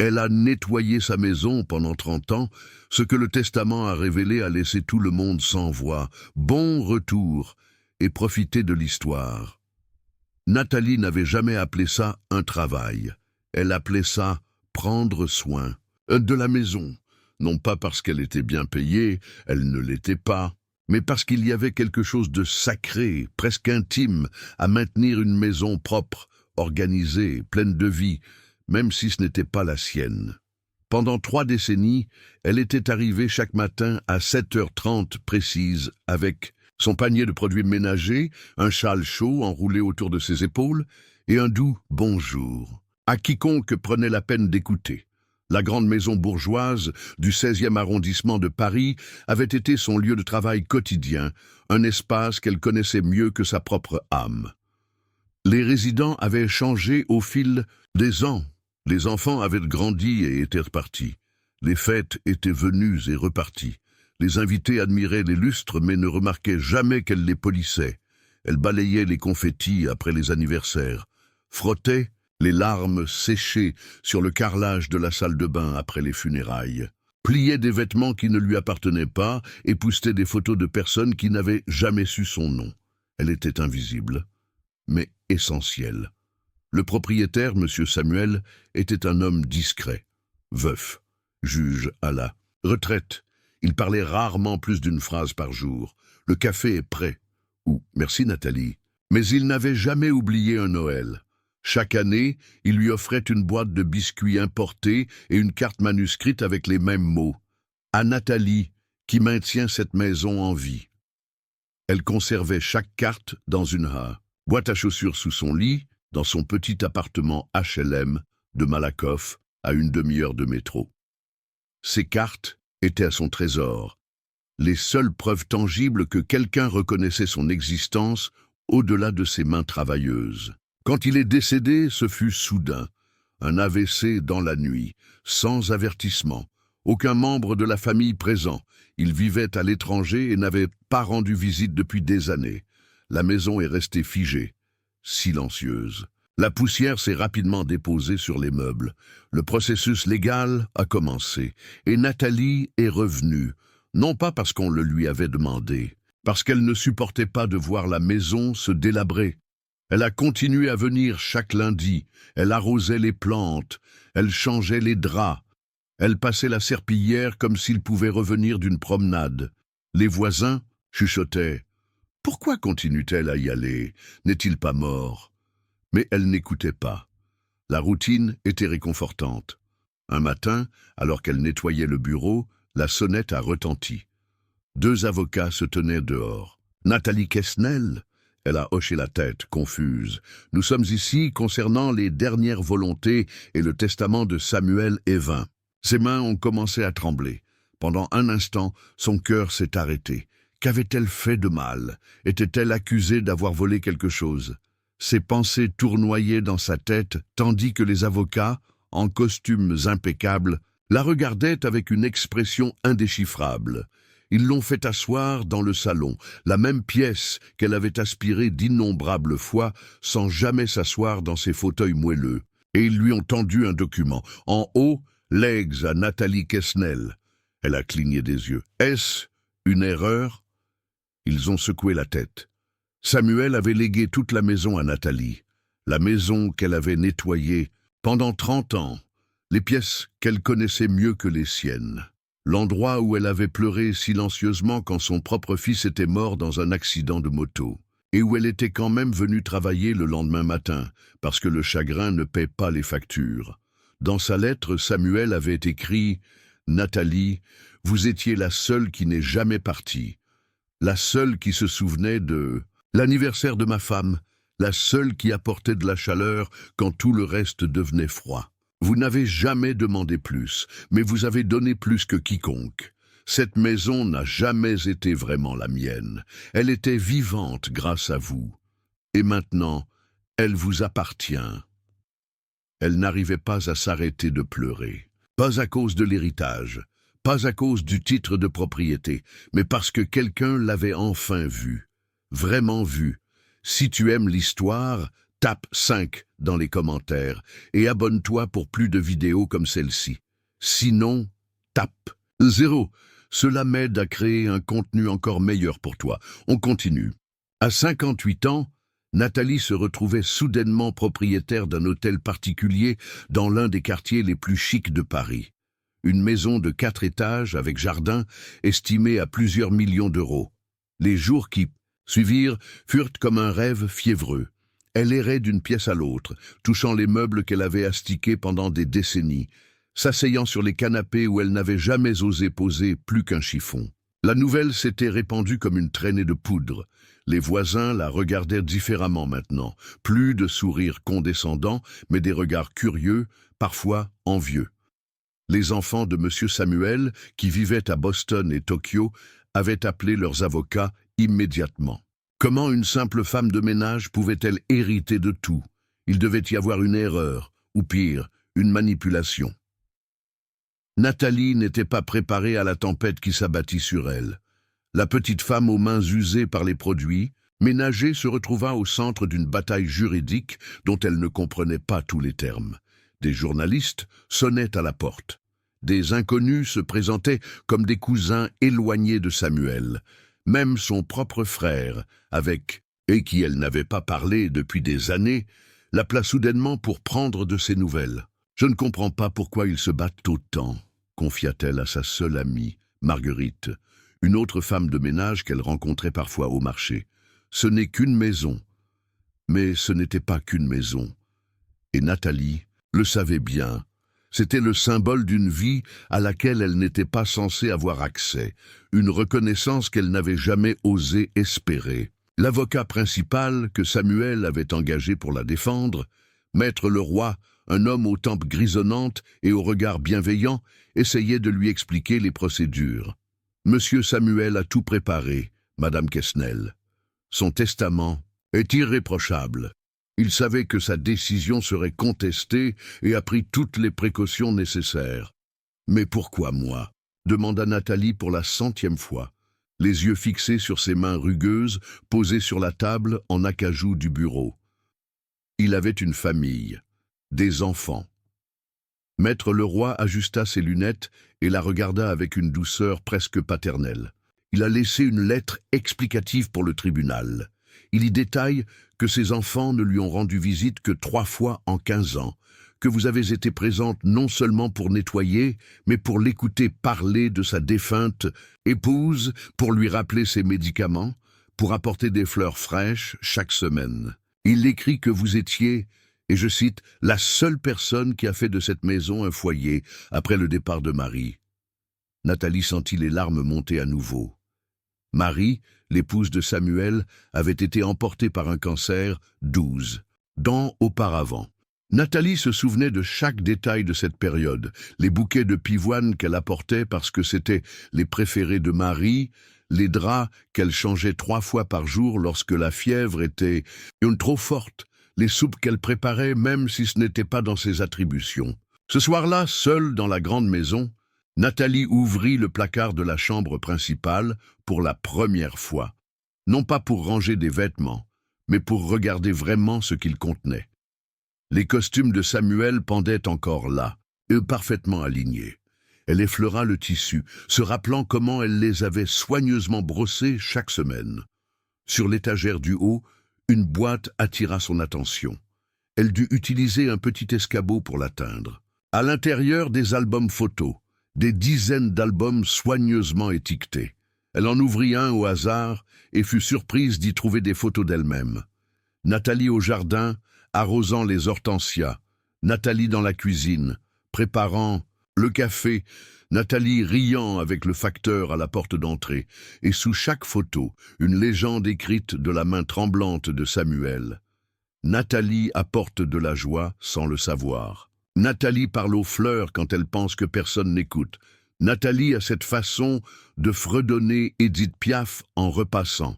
Elle a nettoyé sa maison pendant 30 ans. Ce que le testament a révélé a laissé tout le monde sans voix. Bon retour et profitez de l'histoire. Nathalie n'avait jamais appelé ça un travail. Elle appelait ça prendre soin de la maison. Non pas parce qu'elle était bien payée, elle ne l'était pas, mais parce qu'il y avait quelque chose de sacré, presque intime, à maintenir une maison propre, organisée, pleine de vie, même si ce n'était pas la sienne. Pendant 3 décennies, elle était arrivée chaque matin à 7h30 précise, avec son panier de produits ménagers, un châle chaud enroulé autour de ses épaules, et un doux « bonjour » à quiconque prenait la peine d'écouter. La grande maison bourgeoise du 16e arrondissement de Paris avait été son lieu de travail quotidien, un espace qu'elle connaissait mieux que sa propre âme. Les résidents avaient changé au fil des ans. Les enfants avaient grandi et étaient repartis. Les fêtes étaient venues et reparties. Les invités admiraient les lustres mais ne remarquaient jamais qu'elle les polissait. Elle balayait les confettis après les anniversaires, frottait les larmes séchées sur le carrelage de la salle de bain après les funérailles, pliait des vêtements qui ne lui appartenaient pas et postait des photos de personnes qui n'avaient jamais su son nom. Elle était invisible, mais essentielle. Le propriétaire, M. Samuel, était un homme discret, veuf, juge à la retraite. Il parlait rarement plus d'une phrase par jour. Le café est prêt. Ou « Merci Nathalie ». Mais il n'avait jamais oublié un Noël. Chaque année, il lui offrait une boîte de biscuits importés et une carte manuscrite avec les mêmes mots. « À Nathalie, qui maintient cette maison en vie ». Elle conservait chaque carte dans une boîte à chaussures sous son lit, dans son petit appartement HLM de Malakoff, à une demi-heure de métro. Ces cartes étaient à son trésor, les seules preuves tangibles que quelqu'un reconnaissait son existence au-delà de ses mains travailleuses. Quand il est décédé, ce fut soudain, un AVC dans la nuit, sans avertissement, aucun membre de la famille présent. Il vivait à l'étranger et n'avait pas rendu visite depuis des années. La maison est restée figée, silencieuse. La poussière s'est rapidement déposée sur les meubles. Le processus légal a commencé, et Nathalie est revenue, non pas parce qu'on le lui avait demandé, parce qu'elle ne supportait pas de voir la maison se délabrer. Elle a continué à venir chaque lundi, elle arrosait les plantes, elle changeait les draps, elle passait la serpillière comme s'il pouvait revenir d'une promenade. Les voisins chuchotaient. Pourquoi continue-t-elle à y aller? N'est-il pas mort? Mais elle n'écoutait pas. La routine était réconfortante. Un matin, alors qu'elle nettoyait le bureau, la sonnette a retenti. 2 avocats se tenaient dehors. Nathalie Quesnel? Elle a hoché la tête, confuse. Nous sommes ici concernant les dernières volontés et le testament de Samuel Evin. Ses mains ont commencé à trembler. Pendant un instant, son cœur s'est arrêté. Qu'avait-elle fait de mal? Était-elle accusée d'avoir volé quelque chose? Ses pensées tournoyaient dans sa tête, tandis que les avocats, en costumes impeccables, la regardaient avec une expression indéchiffrable. Ils l'ont fait asseoir dans le salon, la même pièce qu'elle avait aspirée d'innombrables fois sans jamais s'asseoir dans ses fauteuils moelleux. Et ils lui ont tendu un document. En haut, legs à Nathalie Quesnel. Elle a cligné des yeux. Est-ce une erreur? Ils ont secoué la tête. Samuel avait légué toute la maison à Nathalie, la maison qu'elle avait nettoyée pendant 30 ans, les pièces qu'elle connaissait mieux que les siennes. L'endroit où elle avait pleuré silencieusement quand son propre fils était mort dans un accident de moto, et où elle était quand même venue travailler le lendemain matin, parce que le chagrin ne paie pas les factures. Dans sa lettre, Samuel avait écrit « Nathalie, vous étiez la seule qui n'est jamais partie, la seule qui se souvenait de l'anniversaire de ma femme, la seule qui apportait de la chaleur quand tout le reste devenait froid. Vous n'avez jamais demandé plus, mais vous avez donné plus que quiconque. Cette maison n'a jamais été vraiment la mienne. Elle était vivante grâce à vous. Et maintenant, elle vous appartient. » Elle n'arrivait pas à s'arrêter de pleurer. Pas à cause de l'héritage, pas à cause du titre de propriété, mais parce que quelqu'un l'avait enfin vue. Vraiment vue. Si tu aimes l'histoire, Tape 5 dans les commentaires et abonne-toi pour plus de vidéos comme celle-ci. Sinon, tape 0. Cela m'aide à créer un contenu encore meilleur pour toi. On continue. À 58 ans, Nathalie se retrouvait soudainement propriétaire d'un hôtel particulier dans l'un des quartiers les plus chics de Paris. Une maison de 4 étages avec jardin estimée à plusieurs millions d'euros. Les jours qui suivirent furent comme un rêve fiévreux. Elle errait d'une pièce à l'autre, touchant les meubles qu'elle avait astiqués pendant des décennies, s'asseyant sur les canapés où elle n'avait jamais osé poser plus qu'un chiffon. La nouvelle s'était répandue comme une traînée de poudre. Les voisins la regardèrent différemment maintenant, plus de sourires condescendants, mais des regards curieux, parfois envieux. Les enfants de M. Samuel, qui vivaient à Boston et Tokyo, avaient appelé leurs avocats immédiatement. Comment une simple femme de ménage pouvait-elle hériter de tout? Il devait y avoir une erreur, ou pire, une manipulation. Nathalie n'était pas préparée à la tempête qui s'abattit sur elle. La petite femme aux mains usées par les produits, ménagée, se retrouva au centre d'une bataille juridique dont elle ne comprenait pas tous les termes. Des journalistes sonnaient à la porte. Des inconnus se présentaient comme des cousins éloignés de Samuel. Même son propre frère, et qui elle n'avait pas parlé depuis des années, l'appela soudainement pour prendre de ses nouvelles. « Je ne comprends pas pourquoi ils se battent autant », confia-t-elle à sa seule amie, Marguerite, une autre femme de ménage qu'elle rencontrait parfois au marché. « Ce n'est qu'une maison. » Mais ce n'était pas qu'une maison. Et Nathalie le savait bien. C'était le symbole d'une vie à laquelle elle n'était pas censée avoir accès, une reconnaissance qu'elle n'avait jamais osé espérer. L'avocat principal que Samuel avait engagé pour la défendre, Maître Leroy, un homme aux tempes grisonnantes et au regard bienveillant, essayait de lui expliquer les procédures. Monsieur Samuel a tout préparé, Madame Quesnel. Son testament est irréprochable. Il savait que sa décision serait contestée et a pris toutes les précautions nécessaires. « Mais pourquoi moi ?» demanda Nathalie pour la 100e fois, les yeux fixés sur ses mains rugueuses posées sur la table en acajou du bureau. Il avait une famille, des enfants. Maître Leroy ajusta ses lunettes et la regarda avec une douceur presque paternelle. Il a laissé une lettre explicative pour le tribunal. Il y détaille que ses enfants ne lui ont rendu visite que 3 fois en 15 ans, que vous avez été présente non seulement pour nettoyer, mais pour l'écouter parler de sa défunte épouse, pour lui rappeler ses médicaments, pour apporter des fleurs fraîches chaque semaine. Il écrit que vous étiez, et je cite, « la seule personne qui a fait de cette maison un foyer après le départ de Marie ». Nathalie sentit les larmes monter à nouveau. Marie, l'épouse de Samuel, avait été emportée par un cancer 12 ans auparavant. Nathalie se souvenait de chaque détail de cette période, les bouquets de pivoine qu'elle apportait parce que c'étaient les préférés de Marie, les draps qu'elle changeait 3 fois par jour lorsque la fièvre était trop forte, les soupes qu'elle préparait même si ce n'était pas dans ses attributions. Ce soir-là, seule dans la grande maison, Nathalie ouvrit le placard de la chambre principale pour la première fois, non pas pour ranger des vêtements, mais pour regarder vraiment ce qu'ils contenaient. Les costumes de Samuel pendaient encore là, eux parfaitement alignés. Elle effleura le tissu, se rappelant comment elle les avait soigneusement brossés chaque semaine. Sur l'étagère du haut, une boîte attira son attention. Elle dut utiliser un petit escabeau pour l'atteindre. À l'intérieur, des albums photos, des dizaines d'albums soigneusement étiquetés. Elle en ouvrit un au hasard et fut surprise d'y trouver des photos d'elle-même. Nathalie au jardin, arrosant les hortensias. Nathalie dans la cuisine, préparant le café. Nathalie riant avec le facteur à la porte d'entrée. Et sous chaque photo, une légende écrite de la main tremblante de Samuel. Nathalie apporte de la joie sans le savoir. Nathalie parle aux fleurs quand elle pense que personne n'écoute. Nathalie a cette façon de fredonner Édith Piaf en repassant.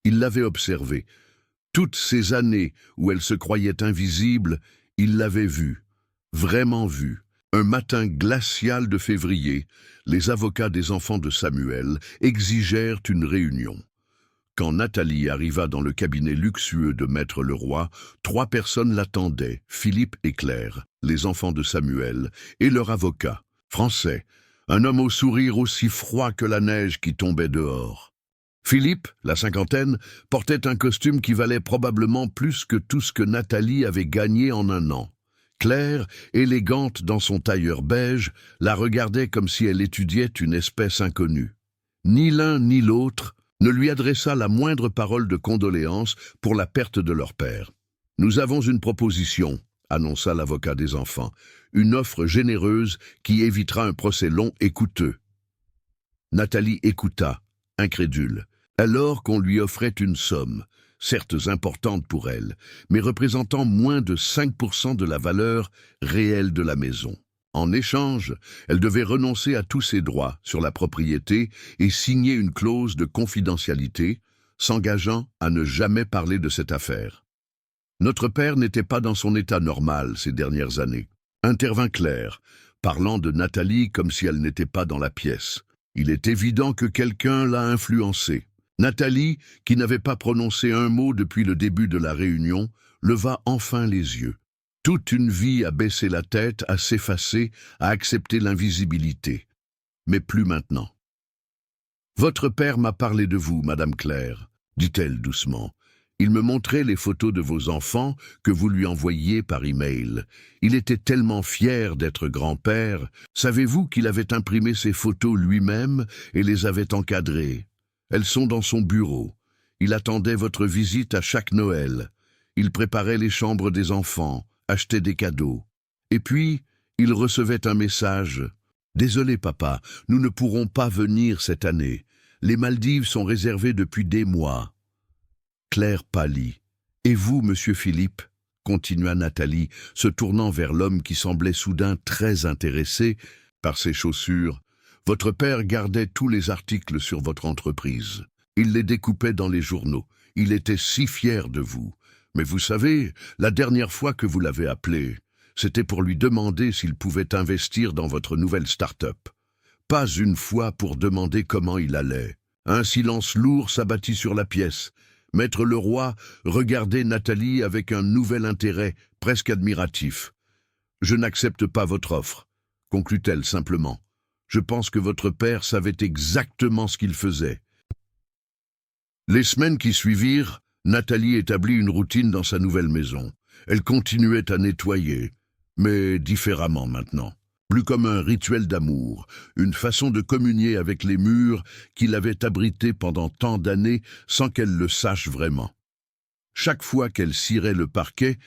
Il l'avait observée. Toutes ces années où elle se croyait invisible, il l'avait vue, vraiment vue. Un matin glacial de février, les avocats des enfants de Samuel exigèrent une réunion. Quand Nathalie arriva dans le cabinet luxueux de Maître Leroy, 3 personnes l'attendaient, Philippe et Claire, les enfants de Samuel, et leur avocat, français, un homme au sourire aussi froid que la neige qui tombait dehors. Philippe, la cinquantaine, portait un costume qui valait probablement plus que tout ce que Nathalie avait gagné en un an. Claire, élégante dans son tailleur beige, la regardait comme si elle étudiait une espèce inconnue. Ni l'un ni l'autre ne lui adressa la moindre parole de condoléance pour la perte de leur père. « Nous avons une proposition », annonça l'avocat des enfants, « une offre généreuse qui évitera un procès long et coûteux. » Nathalie écouta, incrédule, alors qu'on lui offrait une somme, certes importante pour elle, mais représentant moins de 5% de la valeur réelle de la maison. En échange, elle devait renoncer à tous ses droits sur la propriété et signer une clause de confidentialité, s'engageant à ne jamais parler de cette affaire. Notre père n'était pas dans son état normal ces dernières années, intervint Claire, parlant de Nathalie comme si elle n'était pas dans la pièce. Il est évident que quelqu'un l'a influencée. Nathalie, qui n'avait pas prononcé un mot depuis le début de la réunion, leva enfin les yeux. Toute une vie à baisser la tête, à s'effacer, à accepter l'invisibilité. Mais plus maintenant. « Votre père m'a parlé de vous, Madame Claire, » dit-elle doucement. « Il me montrait les photos de vos enfants que vous lui envoyiez par email. Il était tellement fier d'être grand-père. Savez-vous qu'il avait imprimé ces photos lui-même et les avait encadrées? Elles sont dans son bureau. Il attendait votre visite à chaque Noël. Il préparait les chambres des enfants, achetait des cadeaux. Et puis, il recevait un message. « Désolé, papa, nous ne pourrons pas venir cette année. Les Maldives sont réservées depuis des mois. » Claire pâlit. « Et vous, monsieur Philippe ?» continua Nathalie, se tournant vers l'homme qui semblait soudain très intéressé par ses chaussures. « Votre père gardait tous les articles sur votre entreprise. Il les découpait dans les journaux. Il était si fier de vous. Mais vous savez, la dernière fois que vous l'avez appelé, c'était pour lui demander s'il pouvait investir dans votre nouvelle start-up. Pas une fois pour demander comment il allait. Un silence lourd s'abattit sur la pièce. Maître Leroy regardait Nathalie avec un nouvel intérêt, presque admiratif. « Je n'accepte pas votre offre, » conclut-elle simplement. « Je pense que votre père savait exactement ce qu'il faisait. » Les semaines qui suivirent, Nathalie établit une routine dans sa nouvelle maison. Elle continuait à nettoyer, mais différemment maintenant. Plus comme un rituel d'amour, une façon de communier avec les murs qui l'avaient abritée pendant tant d'années sans qu'elle le sache vraiment. Chaque fois qu'elle cirait le parquet,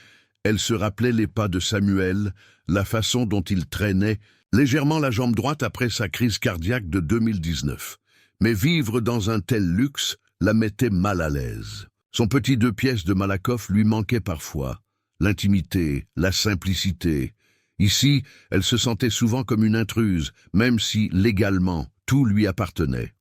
elle se rappelait les pas de Samuel, la façon dont il traînait, légèrement la jambe droite après sa crise cardiaque de 2019. Mais vivre dans un tel luxe la mettait mal à l'aise. Son petit 2 pièces de Malakoff lui manquait parfois. L'intimité, la simplicité. Ici, elle se sentait souvent comme une intruse, même si, légalement, tout lui appartenait.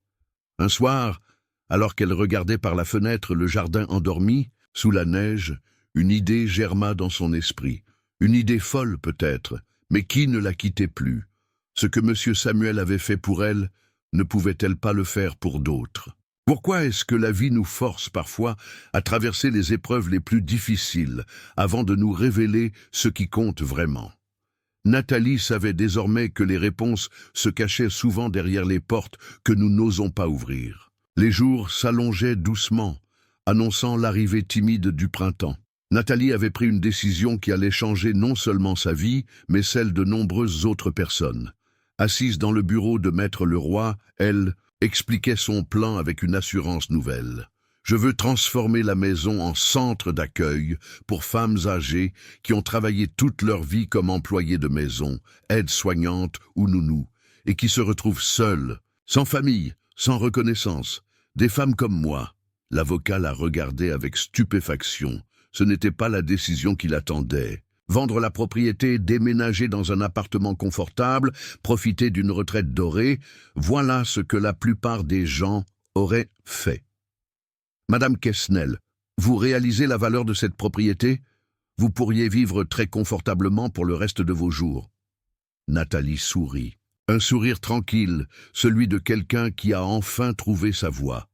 Un soir, alors qu'elle regardait par la fenêtre le jardin endormi, sous la neige, une idée germa dans son esprit. Une idée folle peut-être, mais qui ne la quittait plus. Ce que M. Samuel avait fait pour elle, ne pouvait-elle pas le faire pour d'autres? Pourquoi est-ce que la vie nous force parfois à traverser les épreuves les plus difficiles avant de nous révéler ce qui compte vraiment? Nathalie savait désormais que les réponses se cachaient souvent derrière les portes que nous n'osons pas ouvrir. Les jours s'allongeaient doucement, annonçant l'arrivée timide du printemps. Nathalie avait pris une décision qui allait changer non seulement sa vie, mais celle de nombreuses autres personnes. Assise dans le bureau de Maître Leroy, elle expliquait son plan avec une assurance nouvelle. « Je veux transformer la maison en centre d'accueil pour femmes âgées qui ont travaillé toute leur vie comme employées de maison, aides-soignantes ou nounous, et qui se retrouvent seules, sans famille, sans reconnaissance. Des femmes comme moi. » L'avocat la regardait avec stupéfaction. Ce n'était pas la décision qu'il attendait. Vendre la propriété, déménager dans un appartement confortable, profiter d'une retraite dorée, voilà ce que la plupart des gens auraient fait. Madame Quesnel, vous réalisez la valeur de cette propriété? Vous pourriez vivre très confortablement pour le reste de vos jours. Nathalie sourit. Un sourire tranquille, celui de quelqu'un qui a enfin trouvé sa voie.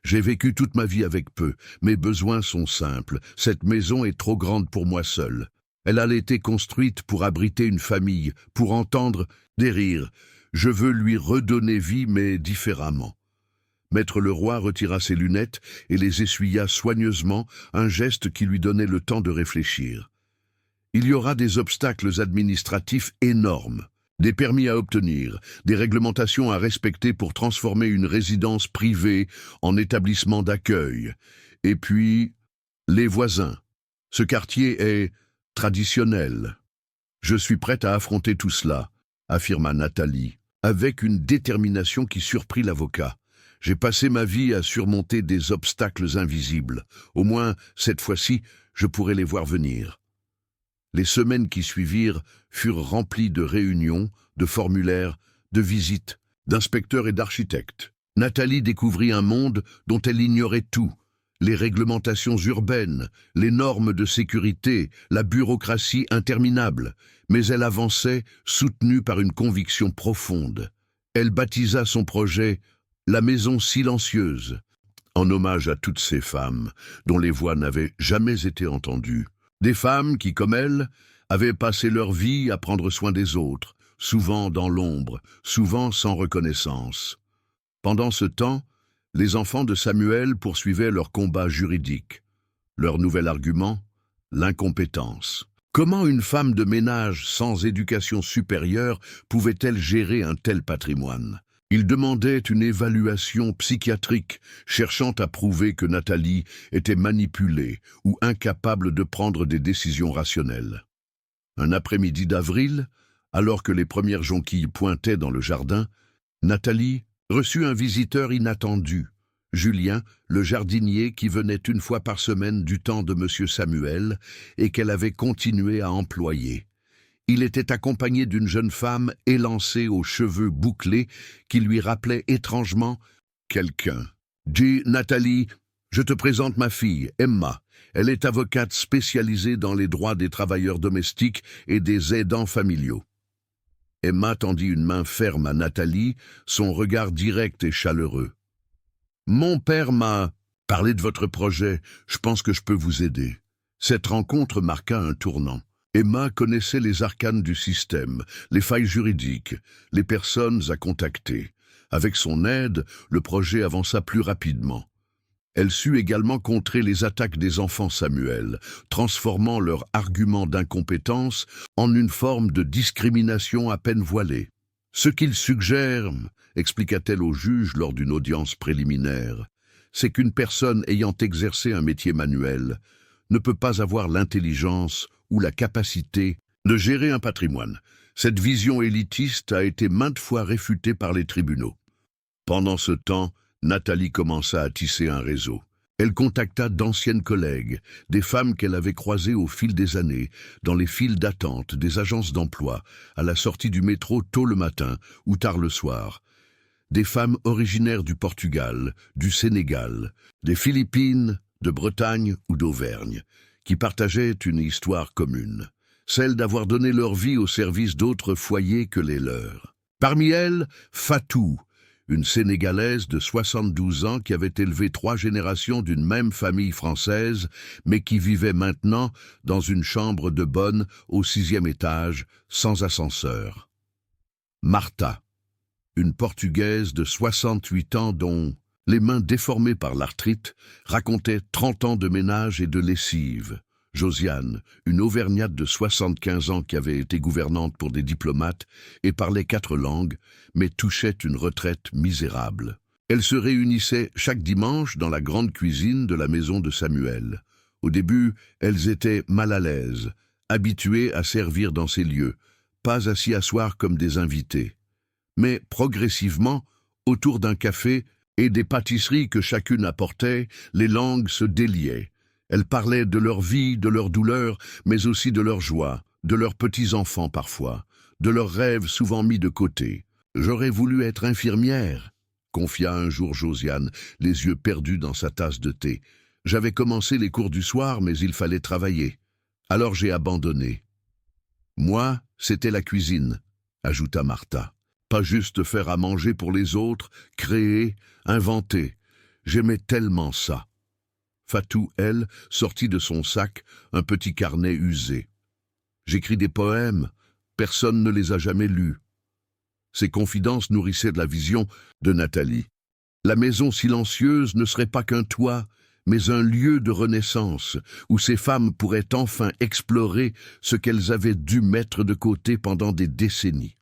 J'ai vécu toute ma vie avec peu. Mes besoins sont simples. Cette maison est trop grande pour moi seul. Elle a été construite pour abriter une famille, pour entendre des rires. Je veux lui redonner vie, mais différemment. Maître Leroy retira ses lunettes et les essuya soigneusement, un geste qui lui donnait le temps de réfléchir. Il y aura des obstacles administratifs énormes, des permis à obtenir, des réglementations à respecter pour transformer une résidence privée en établissement d'accueil. Et puis, les voisins. Ce quartier est traditionnel. Je suis prête à affronter tout cela, affirma Nathalie, avec une détermination qui surprit l'avocat. J'ai passé ma vie à surmonter des obstacles invisibles. Au moins, cette fois-ci, je pourrais les voir venir. Les semaines qui suivirent furent remplies de réunions, de formulaires, de visites, d'inspecteurs et d'architectes. Nathalie découvrit un monde dont elle ignorait tout. Les réglementations urbaines, les normes de sécurité, la bureaucratie interminable. Mais elle avançait, soutenue par une conviction profonde. Elle baptisa son projet « La Maison Silencieuse », en hommage à toutes ces femmes dont les voix n'avaient jamais été entendues. Des femmes qui, comme elle, avaient passé leur vie à prendre soin des autres, souvent dans l'ombre, souvent sans reconnaissance. Pendant ce temps, les enfants de Samuel poursuivaient leur combat juridique. Leur nouvel argument, l'incompétence. Comment une femme de ménage sans éducation supérieure pouvait-elle gérer un tel patrimoine ? Ils demandaient une évaluation psychiatrique, cherchant à prouver que Nathalie était manipulée ou incapable de prendre des décisions rationnelles. Un après-midi d'avril, alors que les premières jonquilles pointaient dans le jardin, Nathalie reçut un visiteur inattendu, Julien, le jardinier qui venait une fois par semaine du temps de M. Samuel et qu'elle avait continué à employer. Il était accompagné d'une jeune femme élancée aux cheveux bouclés qui lui rappelait étrangement quelqu'un. « Dis, Nathalie, je te présente ma fille, Emma. Elle est avocate spécialisée dans les droits des travailleurs domestiques et des aidants familiaux. » Emma tendit une main ferme à Nathalie, son regard direct et chaleureux. « Mon père m'a parlé de votre projet. Je pense que je peux vous aider. » Cette rencontre marqua un tournant. Emma connaissait les arcanes du système, les failles juridiques, les personnes à contacter. Avec son aide, le projet avança plus rapidement. Elle sut également contrer les attaques des enfants Samuel, transformant leur argument d'incompétence en une forme de discrimination à peine voilée. « Ce qu'il suggère, expliqua-t-elle au juge lors d'une audience préliminaire, c'est qu'une personne ayant exercé un métier manuel ne peut pas avoir l'intelligence ou la capacité de gérer un patrimoine. Cette vision élitiste a été maintes fois réfutée par les tribunaux. » Pendant ce temps, Nathalie commença à tisser un réseau. Elle contacta d'anciennes collègues, des femmes qu'elle avait croisées au fil des années, dans les files d'attente des agences d'emploi, à la sortie du métro tôt le matin ou tard le soir. Des femmes originaires du Portugal, du Sénégal, des Philippines, de Bretagne ou d'Auvergne, qui partageaient une histoire commune, celle d'avoir donné leur vie au service d'autres foyers que les leurs. Parmi elles, Fatou, une Sénégalaise de 72 ans qui avait élevé 3 générations d'une même famille française, mais qui vivait maintenant dans une chambre de bonne au 6e étage, sans ascenseur. Martha, une Portugaise de 68 ans dont les mains déformées par l'arthrite racontaient 30 ans de ménage et de lessive. Josiane, une Auvergnate de 75 ans qui avait été gouvernante pour des diplomates et parlait 4 langues, mais touchait une retraite misérable. Elles se réunissaient chaque dimanche dans la grande cuisine de la maison de Samuel. Au début, elles étaient mal à l'aise, habituées à servir dans ces lieux, pas à s'y asseoir comme des invités. Mais progressivement, autour d'un café et des pâtisseries que chacune apportait, les langues se déliaient. Elles parlaient de leur vie, de leurs douleurs, mais aussi de leur joie, de leurs petits-enfants parfois, de leurs rêves souvent mis de côté. « J'aurais voulu être infirmière », confia un jour Josiane, les yeux perdus dans sa tasse de thé. « J'avais commencé les cours du soir, mais il fallait travailler. Alors j'ai abandonné. »« Moi, c'était la cuisine », ajouta Martha. « Pas juste faire à manger pour les autres, créer, inventer. J'aimais tellement ça. Fatou, elle, sortit de son sac un petit carnet usé. J'écris des poèmes, personne ne les a jamais lus. Ces confidences nourrissaient de la vision de Nathalie. La maison silencieuse ne serait pas qu'un toit, mais un lieu de renaissance, où ces femmes pourraient enfin explorer ce qu'elles avaient dû mettre de côté pendant des décennies.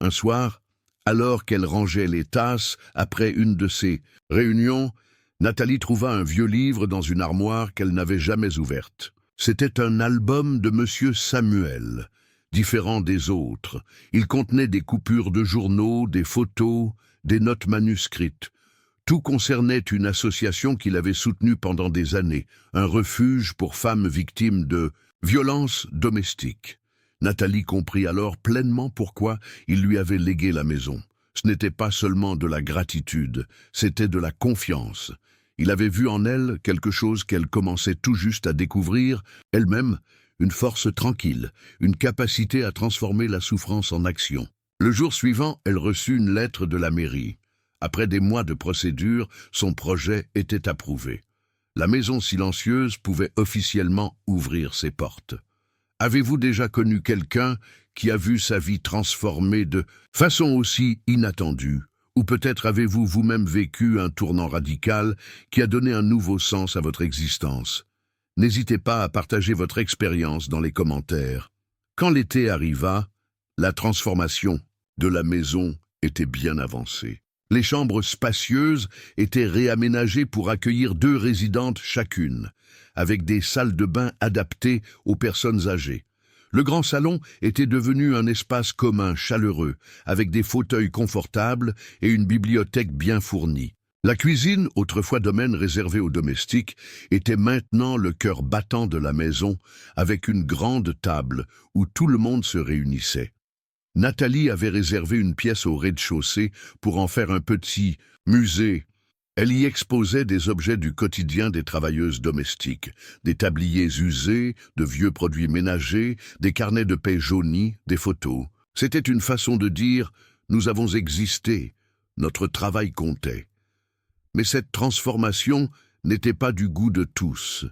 Un soir, alors qu'elle rangeait les tasses après une de ces réunions, Nathalie trouva un vieux livre dans une armoire qu'elle n'avait jamais ouverte. C'était un album de Monsieur Samuel, différent des autres. Il contenait des coupures de journaux, des photos, des notes manuscrites. Tout concernait une association qu'il avait soutenue pendant des années, un refuge pour femmes victimes de violences domestiques. Nathalie comprit alors pleinement pourquoi il lui avait légué la maison. Ce n'était pas seulement de la gratitude, c'était de la confiance. Il avait vu en elle quelque chose qu'elle commençait tout juste à découvrir, elle-même, une force tranquille, une capacité à transformer la souffrance en action. Le jour suivant, elle reçut une lettre de la mairie. Après des mois de procédure, son projet était approuvé. La maison silencieuse pouvait officiellement ouvrir ses portes. Avez-vous déjà connu quelqu'un qui a vu sa vie transformée de façon aussi inattendue? Ou peut-être avez-vous vous-même vécu un tournant radical qui a donné un nouveau sens à votre existence? N'hésitez pas à partager votre expérience dans les commentaires. Quand l'été arriva, la transformation de la maison était bien avancée. Les chambres spacieuses étaient réaménagées pour accueillir 2 résidentes chacune, avec des salles de bain adaptées aux personnes âgées. Le grand salon était devenu un espace commun chaleureux, avec des fauteuils confortables et une bibliothèque bien fournie. La cuisine, autrefois domaine réservé aux domestiques, était maintenant le cœur battant de la maison, avec une grande table où tout le monde se réunissait. Nathalie avait réservé une pièce au rez-de-chaussée pour en faire un petit musée. Elle y exposait des objets du quotidien des travailleuses domestiques, des tabliers usés, de vieux produits ménagers, des carnets de paix jaunis, des photos. C'était une façon de dire « nous avons existé, notre travail comptait ». Mais cette transformation n'était pas du goût de tous.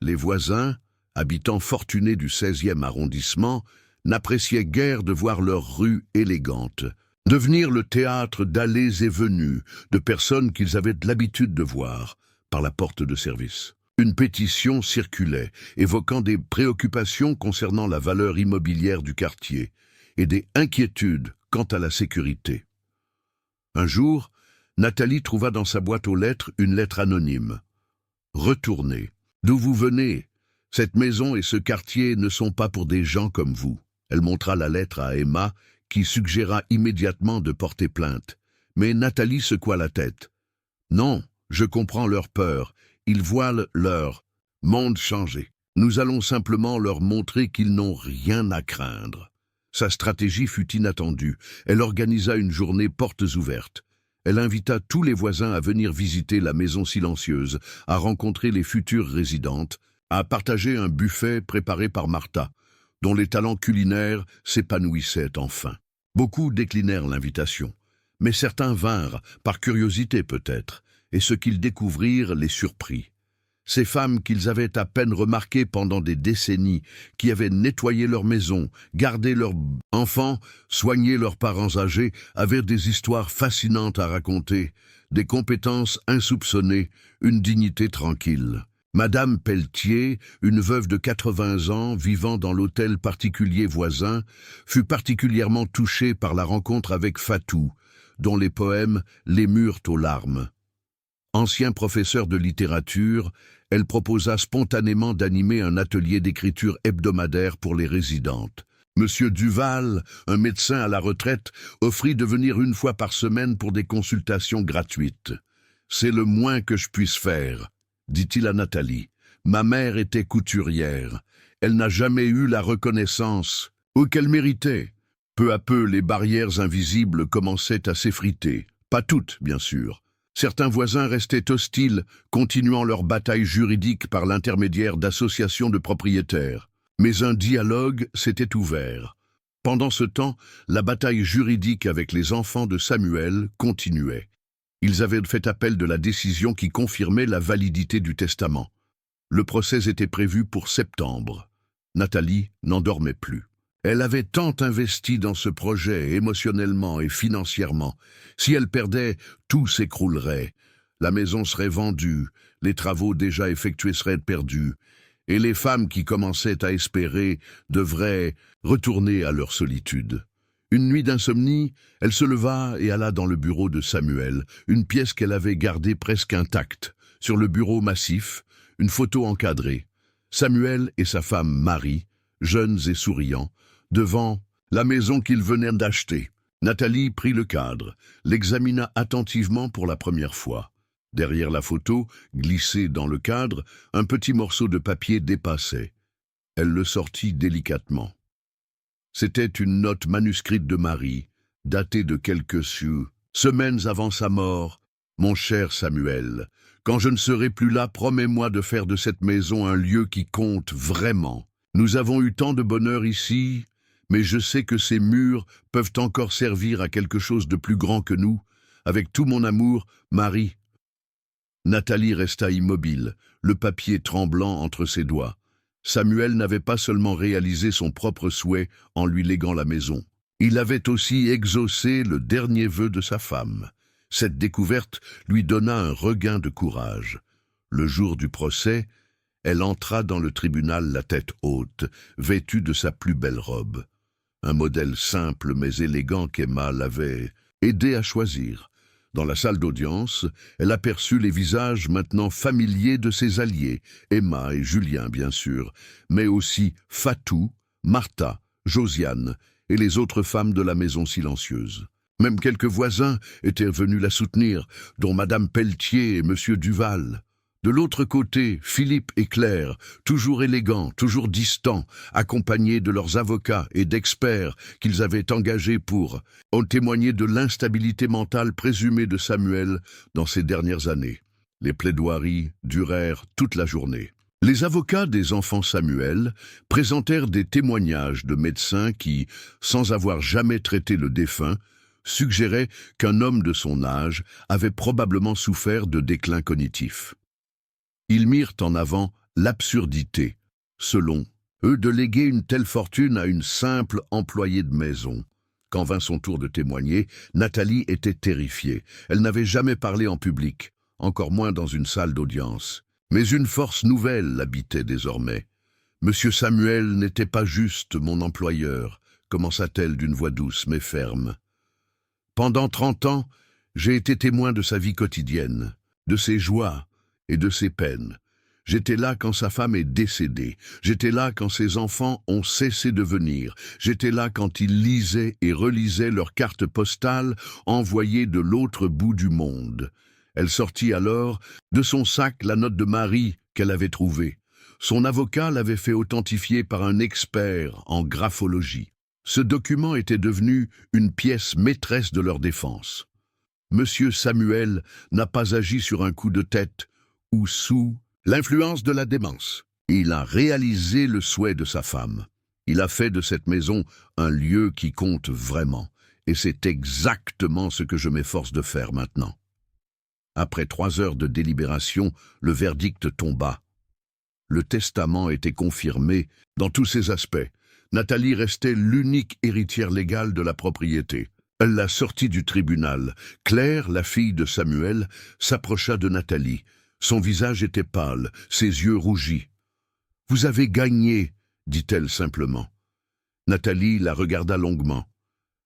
Les voisins, habitants fortunés du 16e arrondissement, n'appréciaient guère de voir leur rue élégante devenir le théâtre d'allées et venues de personnes qu'ils avaient l'habitude de voir par la porte de service. Une pétition circulait, évoquant des préoccupations concernant la valeur immobilière du quartier et des inquiétudes quant à la sécurité. Un jour, Nathalie trouva dans sa boîte aux lettres une lettre anonyme. « Retournez. D'où vous venez? Cette maison et ce quartier ne sont pas pour des gens comme vous. » Elle montra la lettre à Emma, qui suggéra immédiatement de porter plainte. Mais Nathalie secoua la tête. « Non, je comprends leur peur. Ils voient leur monde changer. Nous allons simplement leur montrer qu'ils n'ont rien à craindre. » Sa stratégie fut inattendue. Elle organisa une journée portes ouvertes. Elle invita tous les voisins à venir visiter la maison silencieuse, à rencontrer les futures résidentes, à partager un buffet préparé par Martha, dont les talents culinaires s'épanouissaient enfin. Beaucoup déclinèrent l'invitation, mais certains vinrent, par curiosité peut-être, et ce qu'ils découvrirent les surprit. Ces femmes qu'ils avaient à peine remarquées pendant des décennies, qui avaient nettoyé leur maison, gardé leurs enfants, soigné leurs parents âgés, avaient des histoires fascinantes à raconter, des compétences insoupçonnées, une dignité tranquille. Madame Pelletier, une veuve de 80 ans vivant dans l'hôtel particulier voisin, fut particulièrement touchée par la rencontre avec Fatou, dont les poèmes l'émurent aux larmes. Ancien professeur de littérature, elle proposa spontanément d'animer un atelier d'écriture hebdomadaire pour les résidentes. Monsieur Duval, un médecin à la retraite, offrit de venir une fois par semaine pour des consultations gratuites. « C'est le moins que je puisse faire », dit-il à Nathalie. « Ma mère était couturière. Elle n'a jamais eu la reconnaissance qu'elle méritait. » Peu à peu, les barrières invisibles commençaient à s'effriter. Pas toutes, bien sûr. Certains voisins restaient hostiles, continuant leur bataille juridique par l'intermédiaire d'associations de propriétaires. Mais un dialogue s'était ouvert. Pendant ce temps, la bataille juridique avec les enfants de Samuel continuait. Ils avaient fait appel de la décision qui confirmait la validité du testament. Le procès était prévu pour septembre. Nathalie n'en dormait plus. Elle avait tant investi dans ce projet, émotionnellement et financièrement. Si elle perdait, tout s'écroulerait. La maison serait vendue, les travaux déjà effectués seraient perdus, et les femmes qui commençaient à espérer devraient retourner à leur solitude. Une nuit d'insomnie, elle se leva et alla dans le bureau de Samuel, une pièce qu'elle avait gardée presque intacte. Sur le bureau massif, une photo encadrée. Samuel et sa femme Marie, jeunes et souriants, devant la maison qu'ils venaient d'acheter. Nathalie prit le cadre, l'examina attentivement pour la première fois. Derrière la photo, glissé dans le cadre, un petit morceau de papier dépassait. Elle le sortit délicatement. C'était une note manuscrite de Marie, datée de quelques semaines avant sa mort. « Mon cher Samuel, quand je ne serai plus là, promets-moi de faire de cette maison un lieu qui compte vraiment. Nous avons eu tant de bonheur ici, mais je sais que ces murs peuvent encore servir à quelque chose de plus grand que nous. Avec tout mon amour, Marie. » Nathalie resta immobile, le papier tremblant entre ses doigts. Samuel n'avait pas seulement réalisé son propre souhait en lui léguant la maison. Il avait aussi exaucé le dernier vœu de sa femme. Cette découverte lui donna un regain de courage. Le jour du procès, elle entra dans le tribunal la tête haute, vêtue de sa plus belle robe. Un modèle simple mais élégant qu'Emma l'avait aidé à choisir. Dans la salle d'audience, elle aperçut les visages maintenant familiers de ses alliés, Emma et Julien bien sûr, mais aussi Fatou, Martha, Josiane et les autres femmes de la maison silencieuse. Même quelques voisins étaient venus la soutenir, dont Madame Pelletier et Monsieur Duval. De l'autre côté, Philippe et Claire, toujours élégants, toujours distants, accompagnés de leurs avocats et d'experts qu'ils avaient engagés ont témoigné de l'instabilité mentale présumée de Samuel dans ces dernières années. Les plaidoiries durèrent toute la journée. Les avocats des enfants Samuel présentèrent des témoignages de médecins qui, sans avoir jamais traité le défunt, suggéraient qu'un homme de son âge avait probablement souffert de déclin cognitif. Ils mirent en avant l'absurdité, selon eux, de léguer une telle fortune à une simple employée de maison. Quand vint son tour de témoigner, Nathalie était terrifiée. Elle n'avait jamais parlé en public, encore moins dans une salle d'audience. Mais une force nouvelle l'habitait désormais. « Monsieur Samuel n'était pas juste mon employeur », commença-t-elle d'une voix douce mais ferme. « Pendant 30 ans, j'ai été témoin de sa vie quotidienne, de ses joies, et de ses peines. J'étais là quand sa femme est décédée. J'étais là quand ses enfants ont cessé de venir. J'étais là quand ils lisaient et relisaient leurs cartes postales envoyées de l'autre bout du monde. Elle sortit alors de son sac la note de Marie qu'elle avait trouvée. Son avocat l'avait fait authentifier par un expert en graphologie. Ce document était devenu une pièce maîtresse de leur défense. Monsieur Samuel n'a pas agi sur un coup de tête ou sous l'influence de la démence. Il a réalisé le souhait de sa femme. Il a fait de cette maison un lieu qui compte vraiment. Et c'est exactement ce que je m'efforce de faire maintenant. Après 3 heures de délibération, le verdict tomba. Le testament était confirmé dans tous ses aspects. Nathalie restait l'unique héritière légale de la propriété. Elle la sortit du tribunal. Claire, la fille de Samuel, s'approcha de Nathalie. Son visage était pâle, ses yeux rougis. « Vous avez gagné », dit-elle simplement. Nathalie la regarda longuement.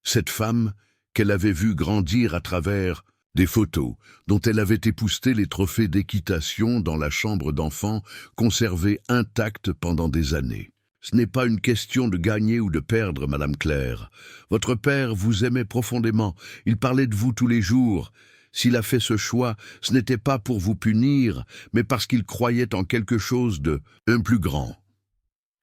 Cette femme, qu'elle avait vue grandir à travers des photos, dont elle avait épousseté les trophées d'équitation dans la chambre d'enfants, conservés intacts pendant des années. « Ce n'est pas une question de gagner ou de perdre, Madame Claire. Votre père vous aimait profondément, il parlait de vous tous les jours. S'il a fait ce choix, ce n'était pas pour vous punir, mais parce qu'il croyait en quelque chose de plus grand. »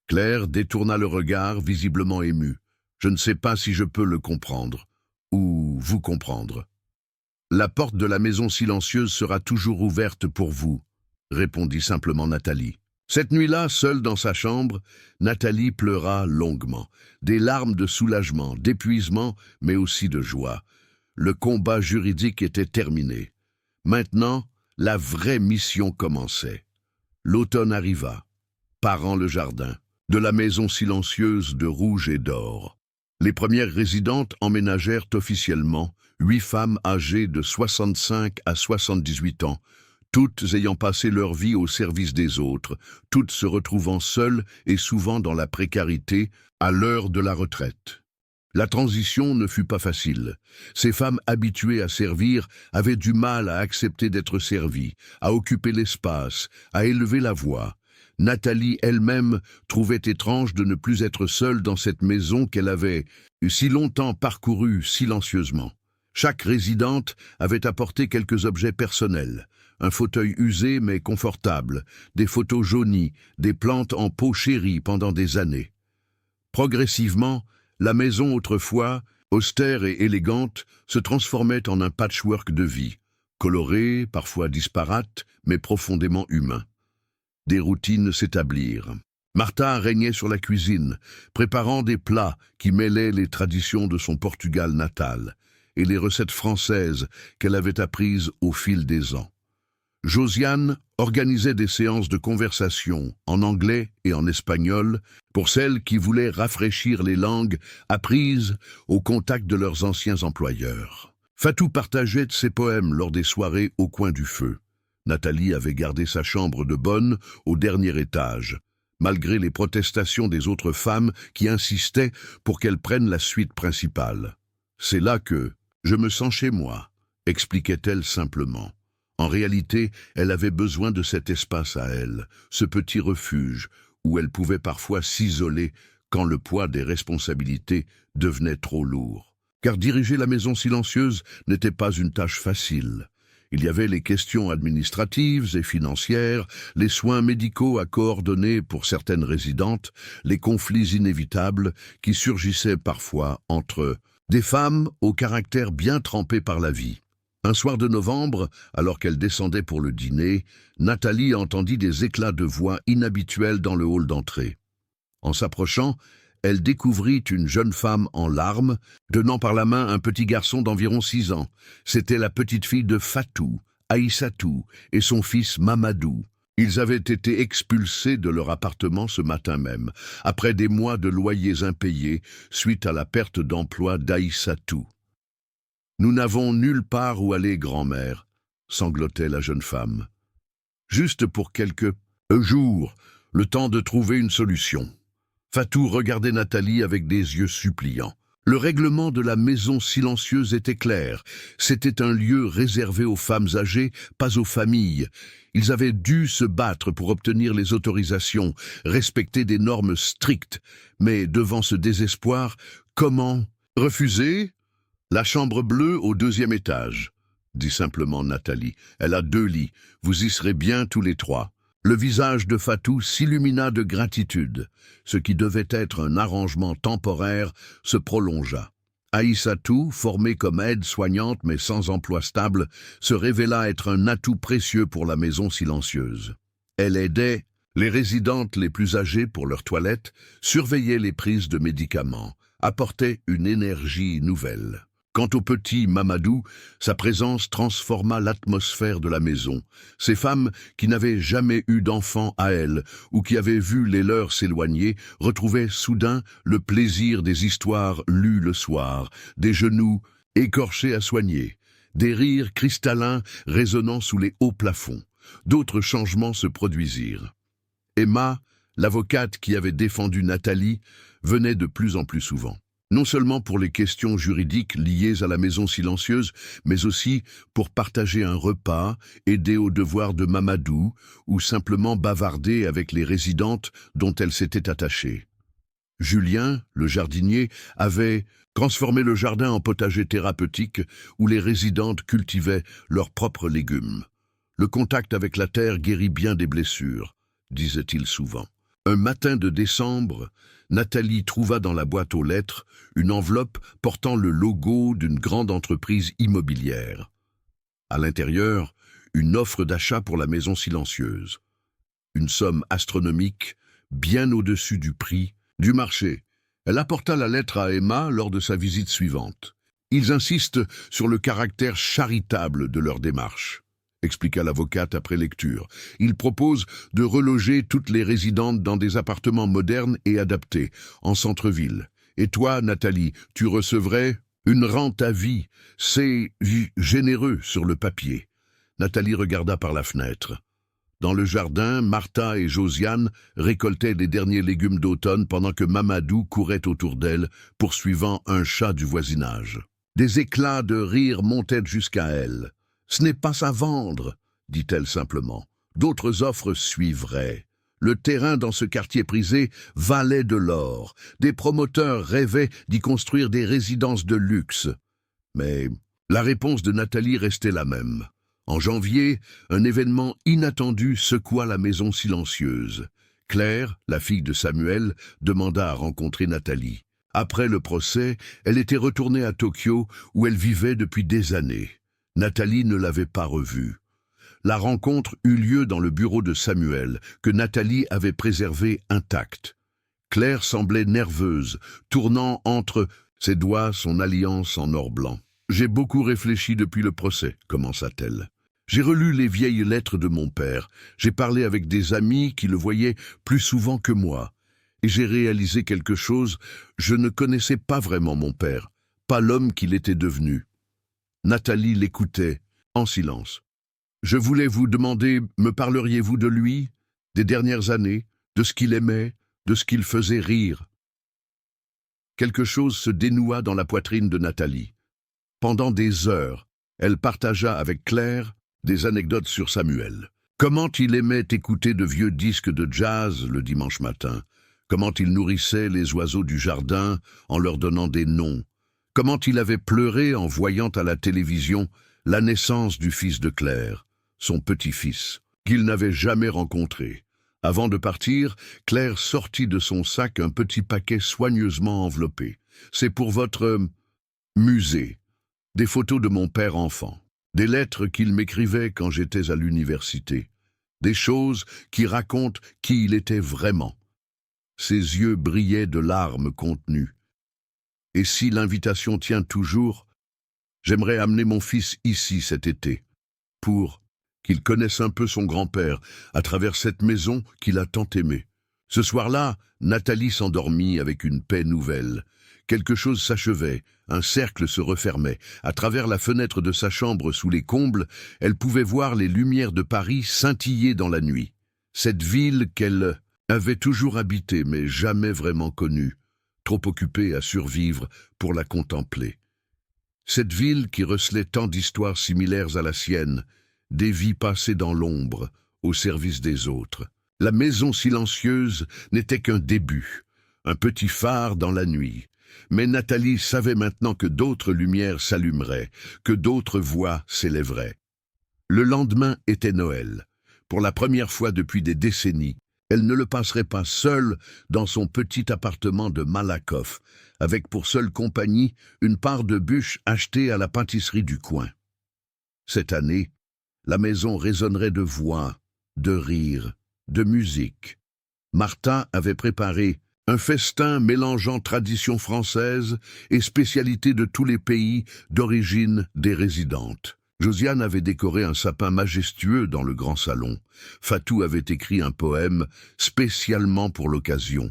Claire détourna le regard, visiblement émue. « Je ne sais pas si je peux le comprendre, ou vous comprendre. »« La porte de la maison silencieuse sera toujours ouverte pour vous, » répondit simplement Nathalie. Cette nuit-là, seule dans sa chambre, Nathalie pleura longuement, des larmes de soulagement, d'épuisement, mais aussi de joie. Le combat juridique était terminé. Maintenant, la vraie mission commençait. L'automne arriva, parant le jardin, de la maison silencieuse de rouge et d'or. Les premières résidentes emménagèrent officiellement, 8 femmes âgées de 65 à 78 ans, toutes ayant passé leur vie au service des autres, toutes se retrouvant seules et souvent dans la précarité à l'heure de la retraite. La transition ne fut pas facile. Ces femmes habituées à servir avaient du mal à accepter d'être servies, à occuper l'espace, à élever la voix. Nathalie elle-même trouvait étrange de ne plus être seule dans cette maison qu'elle avait si longtemps parcourue silencieusement. Chaque résidente avait apporté quelques objets personnels. Un fauteuil usé mais confortable, des photos jaunies, des plantes en pot chérie pendant des années. Progressivement, la maison autrefois, austère et élégante, se transformait en un patchwork de vie, coloré, parfois disparate, mais profondément humain. Des routines s'établirent. Martha régnait sur la cuisine, préparant des plats qui mêlaient les traditions de son Portugal natal et les recettes françaises qu'elle avait apprises au fil des ans. Josiane organisait des séances de conversation en anglais et en espagnol pour celles qui voulaient rafraîchir les langues apprises au contact de leurs anciens employeurs. Fatou partageait ses poèmes lors des soirées au coin du feu. Nathalie avait gardé sa chambre de bonne au dernier étage, malgré les protestations des autres femmes qui insistaient pour qu'elle prenne la suite principale. « C'est là que je me sens chez moi », expliquait-elle simplement. En réalité, elle avait besoin de cet espace à elle, ce petit refuge où elle pouvait parfois s'isoler quand le poids des responsabilités devenait trop lourd. Car diriger la maison silencieuse n'était pas une tâche facile. Il y avait les questions administratives et financières, les soins médicaux à coordonner pour certaines résidentes, les conflits inévitables qui surgissaient parfois entre des femmes au caractère bien trempé par la vie. Un soir de novembre, alors qu'elle descendait pour le dîner, Nathalie entendit des éclats de voix inhabituels dans le hall d'entrée. En s'approchant, elle découvrit une jeune femme en larmes, tenant par la main un petit garçon d'environ 6 ans. C'était la petite fille de Fatou, Aïssatou, et son fils Mamadou. Ils avaient été expulsés de leur appartement ce matin même, après des mois de loyers impayés suite à la perte d'emploi d'Aïssatou. « Nous n'avons nulle part où aller, grand-mère », sanglotait la jeune femme. « Juste pour quelques jours, le temps de trouver une solution. » Fatou regardait Nathalie avec des yeux suppliants. Le règlement de la maison silencieuse était clair. C'était un lieu réservé aux femmes âgées, pas aux familles. Ils avaient dû se battre pour obtenir les autorisations, respecter des normes strictes. Mais devant ce désespoir, comment refuser ? « La chambre bleue au 2e étage, » dit simplement Nathalie. « Elle a 2 lits, vous y serez bien tous les 3. » Le visage de Fatou s'illumina de gratitude. Ce qui devait être un arrangement temporaire se prolongea. Aïssatou, formée comme aide-soignante mais sans emploi stable, se révéla être un atout précieux pour la maison silencieuse. Elle aidait les résidentes les plus âgées pour leur toilette, surveillait les prises de médicaments, apportait une énergie nouvelle. Quant au petit Mamadou, sa présence transforma l'atmosphère de la maison. Ces femmes qui n'avaient jamais eu d'enfants à elles ou qui avaient vu les leurs s'éloigner retrouvaient soudain le plaisir des histoires lues le soir, des genoux écorchés à soigner, des rires cristallins résonnant sous les hauts plafonds. D'autres changements se produisirent. Emma, l'avocate qui avait défendu Nathalie, venait de plus en plus souvent. Non seulement pour les questions juridiques liées à la maison silencieuse, mais aussi pour partager un repas, aider aux devoirs de Mamadou ou simplement bavarder avec les résidentes dont elle s'était attachée. Julien, le jardinier, avait transformé le jardin en potager thérapeutique où les résidentes cultivaient leurs propres légumes. Le contact avec la terre guérit bien des blessures, disait-il souvent. Un matin de décembre, Nathalie trouva dans la boîte aux lettres une enveloppe portant le logo d'une grande entreprise immobilière. À l'intérieur, une offre d'achat pour la maison silencieuse. Une somme astronomique, bien au-dessus du prix du marché. Elle apporta la lettre à Emma lors de sa visite suivante. Ils insistent sur le caractère charitable de leur démarche. expliqua l'avocate après lecture. Il propose de reloger toutes les résidentes dans des appartements modernes et adaptés, en centre-ville. Et toi, Nathalie, tu recevrais une rente à vie. C'est généreux sur le papier. Nathalie regarda par la fenêtre. Dans le jardin, Martha et Josiane récoltaient les derniers légumes d'automne pendant que Mamadou courait autour d'elle, poursuivant un chat du voisinage. Des éclats de rire montaient jusqu'à elle. « Ce n'est pas à vendre, » dit-elle simplement. D'autres offres suivraient. Le terrain dans ce quartier prisé valait de l'or. Des promoteurs rêvaient d'y construire des résidences de luxe. Mais la réponse de Nathalie restait la même. En janvier, un événement inattendu secoua la maison silencieuse. Claire, la fille de Samuel, demanda à rencontrer Nathalie. Après le procès, elle était retournée à Tokyo où elle vivait depuis des années. Nathalie ne l'avait pas revue. La rencontre eut lieu dans le bureau de Samuel, que Nathalie avait préservé intact. Claire semblait nerveuse, tournant entre ses doigts son alliance en or blanc. « J'ai beaucoup réfléchi depuis le procès, » commença-t-elle. J'ai relu les vieilles lettres de mon père, j'ai parlé avec des amis qui le voyaient plus souvent que moi, et j'ai réalisé quelque chose, je ne connaissais pas vraiment mon père, pas l'homme qu'il était devenu. Nathalie l'écoutait, en silence. Je voulais vous demander, me parleriez-vous de lui, des dernières années, de ce qu'il aimait, de ce qu'il faisait rire? Quelque chose se dénoua dans la poitrine de Nathalie. Pendant des heures, elle partagea avec Claire des anecdotes sur Samuel. Comment il aimait écouter de vieux disques de jazz le dimanche matin. Comment il nourrissait les oiseaux du jardin en leur donnant des noms. Comment il avait pleuré en voyant à la télévision la naissance du fils de Claire, son petit-fils, qu'il n'avait jamais rencontré. Avant de partir, Claire sortit de son sac un petit paquet soigneusement enveloppé. « C'est pour votre musée. Des photos de mon père enfant. Des lettres qu'il m'écrivait quand j'étais à l'université. Des choses qui racontent qui il était vraiment. » Ses yeux brillaient de larmes contenues. « Et si l'invitation tient toujours, j'aimerais amener mon fils ici cet été, pour qu'il connaisse un peu son grand-père à travers cette maison qu'il a tant aimée. » Ce soir-là, Nathalie s'endormit avec une paix nouvelle. Quelque chose s'achevait, un cercle se refermait. À travers la fenêtre de sa chambre sous les combles, elle pouvait voir les lumières de Paris scintiller dans la nuit. Cette ville qu'elle avait toujours habitée mais jamais vraiment connue, trop occupée à survivre pour la contempler. Cette ville qui recelait tant d'histoires similaires à la sienne, des vies passées dans l'ombre, au service des autres. La maison silencieuse n'était qu'un début, un petit phare dans la nuit. Mais Nathalie savait maintenant que d'autres lumières s'allumeraient, que d'autres voix s'élèveraient. Le lendemain était Noël. Pour la première fois depuis des décennies, elle ne le passerait pas seule dans son petit appartement de Malakoff, avec pour seule compagnie une part de bûches achetée à la pâtisserie du coin. Cette année, la maison résonnerait de voix, de rires, de musique. Martha avait préparé un festin mélangeant tradition française et spécialités de tous les pays d'origine des résidentes. Josiane avait décoré un sapin majestueux dans le grand salon. Fatou avait écrit un poème spécialement pour l'occasion.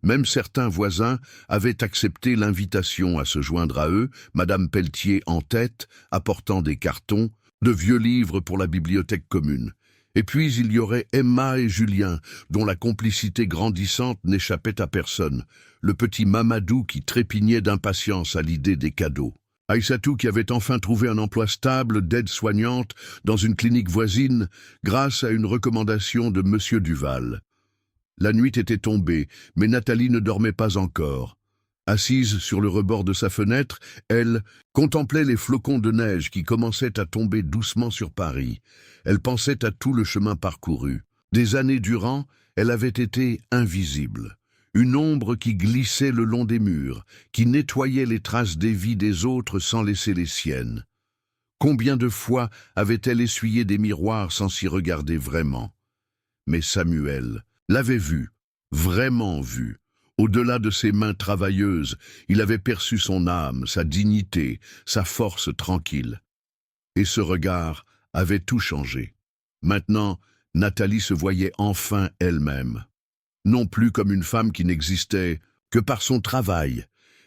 Même certains voisins avaient accepté l'invitation à se joindre à eux, Madame Pelletier en tête, apportant des cartons, de vieux livres pour la bibliothèque commune. Et puis il y aurait Emma et Julien, dont la complicité grandissante n'échappait à personne, le petit Mamadou qui trépignait d'impatience à l'idée des cadeaux. Aïssatou qui avait enfin trouvé un emploi stable d'aide-soignante dans une clinique voisine grâce à une recommandation de Monsieur Duval. La nuit était tombée, mais Nathalie ne dormait pas encore. Assise sur le rebord de sa fenêtre, elle contemplait les flocons de neige qui commençaient à tomber doucement sur Paris. Elle pensait à tout le chemin parcouru. Des années durant, elle avait été invisible. Une ombre qui glissait le long des murs, qui nettoyait les traces des vies des autres sans laisser les siennes. Combien de fois avait-elle essuyé des miroirs sans s'y regarder vraiment? Mais Samuel l'avait vue, vraiment vue. Au-delà de ses mains travailleuses, il avait perçu son âme, sa dignité, sa force tranquille. Et ce regard avait tout changé. Maintenant, Nathalie se voyait enfin elle-même. Non plus comme une femme qui n'existait que par son travail,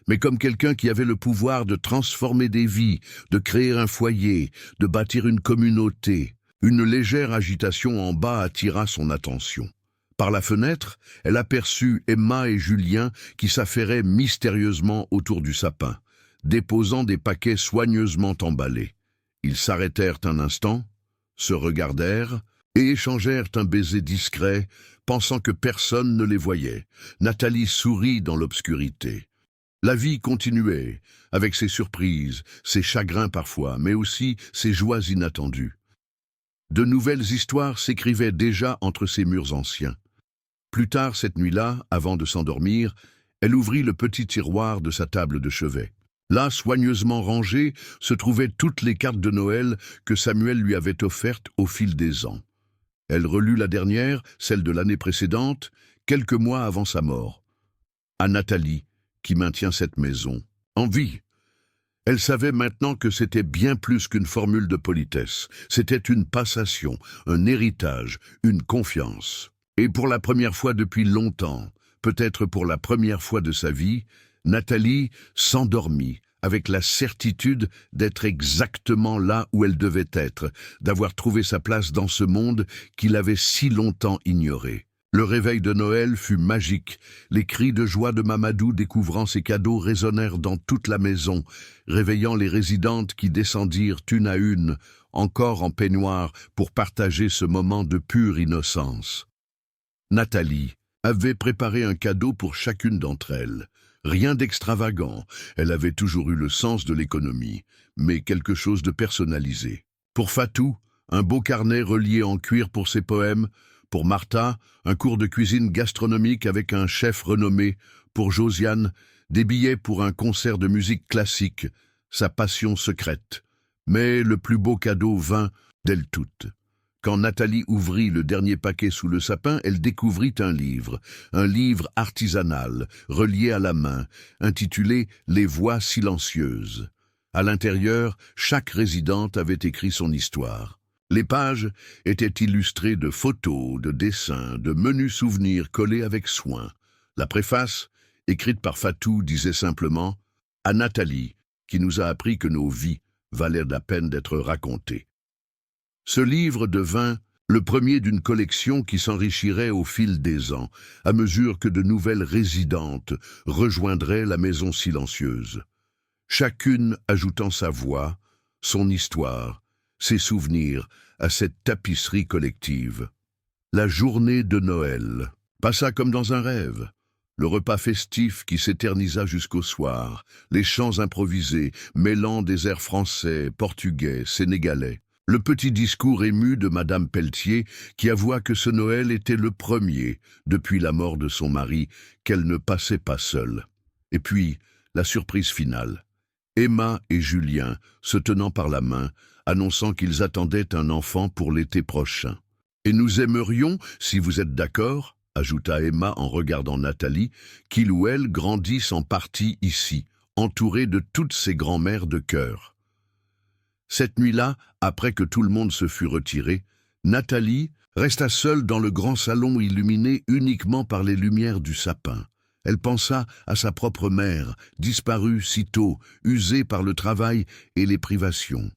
mais comme quelqu'un qui avait le pouvoir de transformer des vies, de créer un foyer, de bâtir une communauté. Une légère agitation en bas attira son attention. Par la fenêtre, elle aperçut Emma et Julien qui s'affairaient mystérieusement autour du sapin, déposant des paquets soigneusement emballés. Ils s'arrêtèrent un instant, se regardèrent et échangèrent un baiser discret, pensant que personne ne les voyait. Nathalie sourit dans l'obscurité. La vie continuait, avec ses surprises, ses chagrins parfois, mais aussi ses joies inattendues. De nouvelles histoires s'écrivaient déjà entre ces murs anciens. Plus tard cette nuit-là, avant de s'endormir, elle ouvrit le petit tiroir de sa table de chevet. Là, soigneusement rangées, se trouvaient toutes les cartes de Noël que Samuel lui avait offertes au fil des ans. Elle relut la dernière, celle de l'année précédente, quelques mois avant sa mort. À Nathalie, qui maintient cette maison, en vie. Elle savait maintenant que c'était bien plus qu'une formule de politesse. C'était une passation, un héritage, une confiance. Et pour la première fois depuis longtemps, peut-être pour la première fois de sa vie, Nathalie s'endormit avec la certitude d'être exactement là où elle devait être, d'avoir trouvé sa place dans ce monde qu'il avait si longtemps ignoré. Le réveil de Noël fut magique. Les cris de joie de Mamadou découvrant ses cadeaux résonnèrent dans toute la maison, réveillant les résidentes qui descendirent une à une, encore en peignoir, pour partager ce moment de pure innocence. Nathalie avait préparé un cadeau pour chacune d'entre elles. Rien d'extravagant, elle avait toujours eu le sens de l'économie, mais quelque chose de personnalisé. Pour Fatou, un beau carnet relié en cuir pour ses poèmes. Pour Martha, un cours de cuisine gastronomique avec un chef renommé. Pour Josiane, des billets pour un concert de musique classique, sa passion secrète. Mais le plus beau cadeau vint d'elles toutes. Quand Nathalie ouvrit le dernier paquet sous le sapin, elle découvrit un livre artisanal, relié à la main, intitulé « Les voix silencieuses ». À l'intérieur, chaque résidente avait écrit son histoire. Les pages étaient illustrées de photos, de dessins, de menus souvenirs collés avec soin. La préface, écrite par Fatou, disait simplement « À Nathalie, qui nous a appris que nos vies valaient la peine d'être racontées ». Ce livre devint le premier d'une collection qui s'enrichirait au fil des ans, à mesure que de nouvelles résidentes rejoindraient la maison silencieuse. Chacune ajoutant sa voix, son histoire, ses souvenirs à cette tapisserie collective. La journée de Noël passa comme dans un rêve. Le repas festif qui s'éternisa jusqu'au soir, les chants improvisés, mêlant des airs français, portugais, sénégalais. Le petit discours ému de Madame Pelletier qui avoua que ce Noël était le premier, depuis la mort de son mari, qu'elle ne passait pas seule. Et puis, la surprise finale. Emma et Julien, se tenant par la main, annonçant qu'ils attendaient un enfant pour l'été prochain. « Et nous aimerions, si vous êtes d'accord, » ajouta Emma en regardant Nathalie, « qu'il ou elle grandisse en partie ici, entourée de toutes ses grand-mères de cœur. » Cette nuit-là, après que tout le monde se fut retiré, Nathalie resta seule dans le grand salon illuminé uniquement par les lumières du sapin. Elle pensa à sa propre mère, disparue si tôt, usée par le travail et les privations.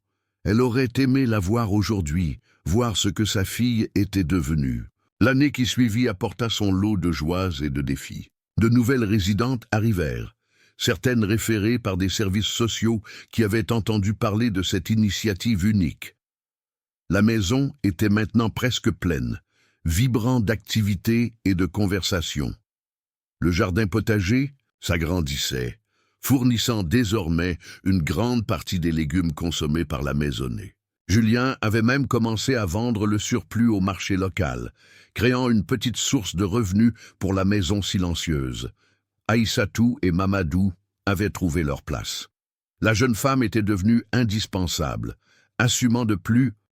Elle aurait aimé la voir aujourd'hui, voir ce que sa fille était devenue. L'année qui suivit apporta son lot de joies et de défis. De nouvelles résidentes arrivèrent. Certaines référées par des services sociaux qui avaient entendu parler de cette initiative unique. La maison était maintenant presque pleine, vibrant d'activités et de conversations. Le jardin potager s'agrandissait, fournissant désormais une grande partie des légumes consommés par la maisonnée. Julien avait même commencé à vendre le surplus au marché local, créant une petite source de revenus pour la maison silencieuse. Aïssatou et Mamadou avaient trouvé leur place. La jeune femme était devenue indispensable, assumant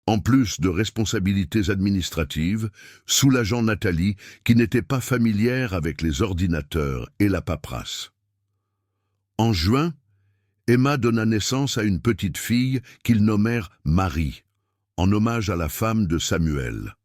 en plus de responsabilités administratives, soulageant Nathalie qui n'était pas familière avec les ordinateurs et la paperasse. En juin, Emma donna naissance à une petite fille qu'ils nommèrent Marie. en hommage à la femme de Samuel.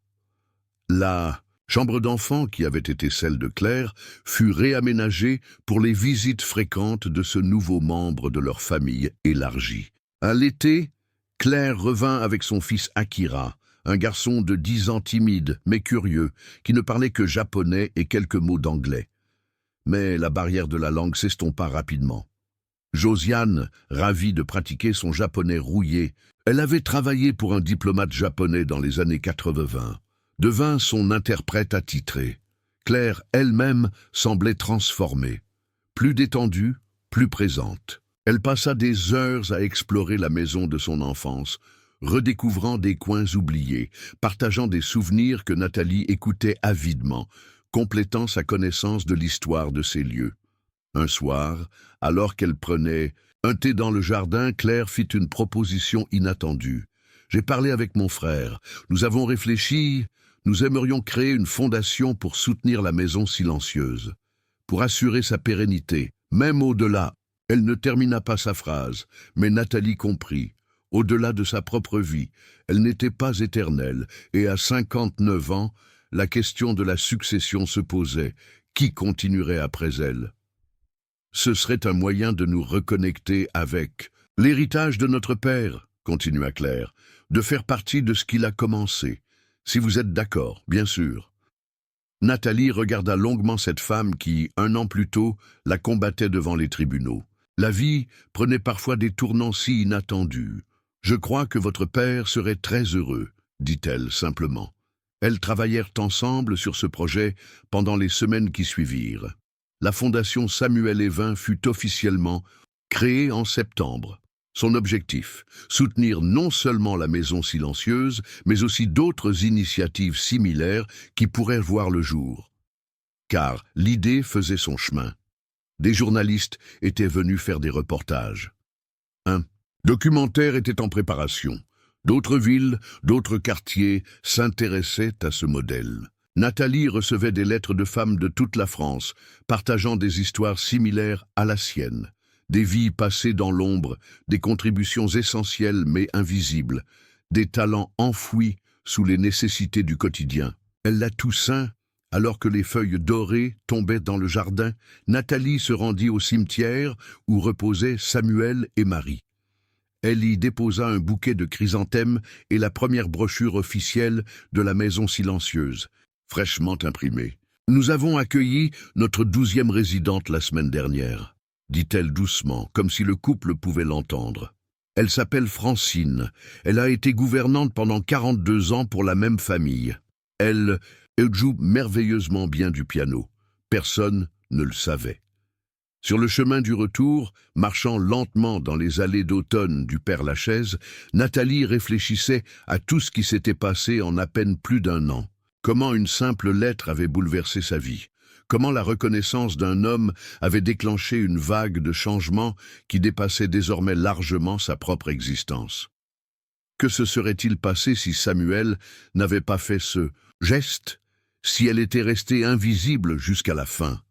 La chambre d'enfant, qui avait été celle de Claire, fut réaménagée pour les visites fréquentes de ce nouveau membre de leur famille élargie. À l'été, Claire revint avec son fils Akira, un garçon de 10 ans timide mais curieux, qui ne parlait que japonais et quelques mots d'anglais. Mais la barrière de la langue s'estompa rapidement. Josiane, ravie de pratiquer son japonais rouillé, elle avait travaillé pour un diplomate japonais dans les années 80, devint son interprète attitré. Claire elle-même semblait transformée, plus détendue, plus présente. Elle passa des heures à explorer la maison de son enfance, redécouvrant des coins oubliés, partageant des souvenirs que Nathalie écoutait avidement, complétant sa connaissance de l'histoire de ces lieux. Un soir, alors qu'elle prenait un thé dans le jardin, Claire fit une proposition inattendue. « J'ai parlé avec mon frère. Nous avons réfléchi. Nous aimerions créer une fondation pour soutenir la maison silencieuse, pour assurer sa pérennité, même au-delà. » Elle ne termina pas sa phrase, mais Nathalie comprit. Au-delà de sa propre vie, elle n'était pas éternelle, et à 59 ans, la question de la succession se posait. Qui continuerait après elle ? Ce serait un moyen de nous reconnecter avec l'héritage de notre père, continua Claire, de faire partie de ce qu'il a commencé. Si vous êtes d'accord, bien sûr. Nathalie regarda longuement cette femme qui, 1 an plus tôt, la combattait devant les tribunaux. La vie prenait parfois des tournants si inattendus. « Je crois que votre père serait très heureux, » dit-elle simplement. Elles travaillèrent ensemble sur ce projet pendant les semaines qui suivirent. La fondation Samuel Évin fut officiellement créée en septembre. Son objectif, soutenir non seulement la maison silencieuse, mais aussi d'autres initiatives similaires qui pourraient voir le jour. Car l'idée faisait son chemin. Des journalistes étaient venus faire des reportages. Un documentaire était en préparation. D'autres villes, d'autres quartiers s'intéressaient à ce modèle. Nathalie recevait des lettres de femmes de toute la France, partageant des histoires similaires à la sienne. Des vies passées dans l'ombre, des contributions essentielles mais invisibles, des talents enfouis sous les nécessités du quotidien. La Toussaint, alors que les feuilles dorées tombaient dans le jardin, Nathalie se rendit au cimetière où reposaient Samuel et Marie. Elle y déposa un bouquet de chrysanthèmes et la première brochure officielle de la maison silencieuse, fraîchement imprimée. « Nous avons accueilli notre 12e résidente la semaine dernière, » dit-elle doucement, comme si le couple pouvait l'entendre. Elle s'appelle Francine. Elle a été gouvernante pendant 42 ans pour la même famille. Elle joue merveilleusement bien du piano. Personne ne le savait. Sur le chemin du retour, marchant lentement dans les allées d'automne du Père-Lachaise, Nathalie réfléchissait à tout ce qui s'était passé en à peine plus d'1 an. Comment une simple lettre avait bouleversé sa vie. Comment la reconnaissance d'un homme avait déclenché une vague de changements qui dépassait désormais largement sa propre existence. Que se serait-il passé si Samuel n'avait pas fait ce geste, si elle était restée invisible jusqu'à la fin?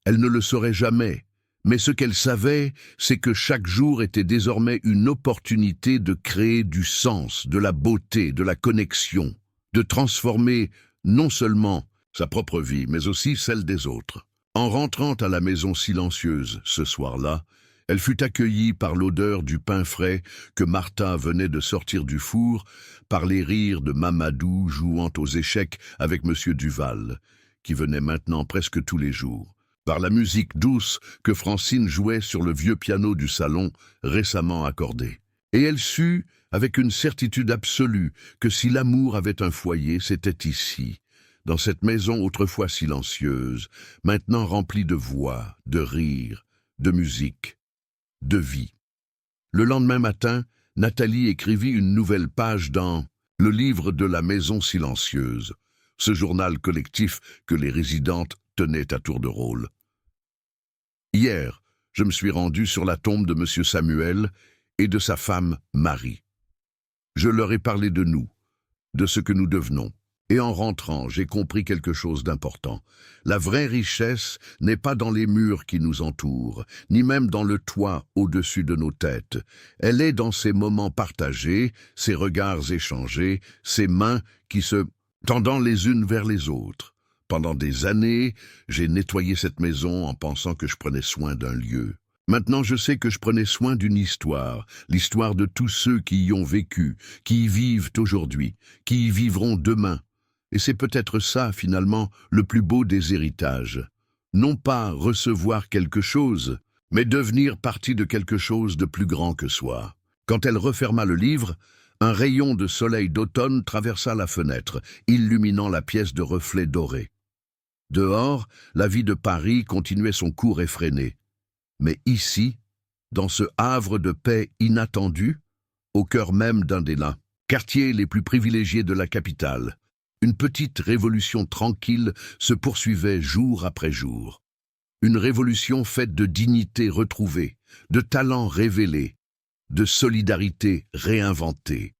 Elle ne le saurait jamais. Mais ce qu'elle savait, c'est que chaque jour était désormais une opportunité de créer du sens, de la beauté, de la connexion, de transformer non seulement sa propre vie, mais aussi celle des autres. En rentrant à la maison silencieuse ce soir-là, elle fut accueillie par l'odeur du pain frais que Martha venait de sortir du four, par les rires de Mamadou jouant aux échecs avec M. Duval, qui venait maintenant presque tous les jours, par la musique douce que Francine jouait sur le vieux piano du salon récemment accordé. Et elle sut, avec une certitude absolue, que si l'amour avait un foyer, c'était ici, dans cette maison autrefois silencieuse, maintenant remplie de voix, de rires, de musique, de vie. Le lendemain matin, Nathalie écrivit une nouvelle page dans le livre de la maison silencieuse, ce journal collectif que les résidentes tenaient à tour de rôle. Hier, je me suis rendu sur la tombe de M. Samuel et de sa femme Marie. Je leur ai parlé de nous, de ce que nous devenons. Et en rentrant, j'ai compris quelque chose d'important. La vraie richesse n'est pas dans les murs qui nous entourent, ni même dans le toit au-dessus de nos têtes. Elle est dans ces moments partagés, ces regards échangés, ces mains qui se tendant les unes vers les autres. Pendant des années, j'ai nettoyé cette maison en pensant que je prenais soin d'un lieu. Maintenant, je sais que je prenais soin d'une histoire, l'histoire de tous ceux qui y ont vécu, qui y vivent aujourd'hui, qui y vivront demain. Et c'est peut-être ça, finalement, le plus beau des héritages. Non pas recevoir quelque chose, mais devenir partie de quelque chose de plus grand que soi. Quand elle referma le livre, un rayon de soleil d'automne traversa la fenêtre, illuminant la pièce de reflets dorés. Dehors, la vie de Paris continuait son cours effréné. Mais ici, dans ce havre de paix inattendu, au cœur même d'un des quartiers les plus privilégiés de la capitale, une petite révolution tranquille se poursuivait jour après jour. Une révolution faite de dignité retrouvée, de talent révélé, de solidarité réinventée.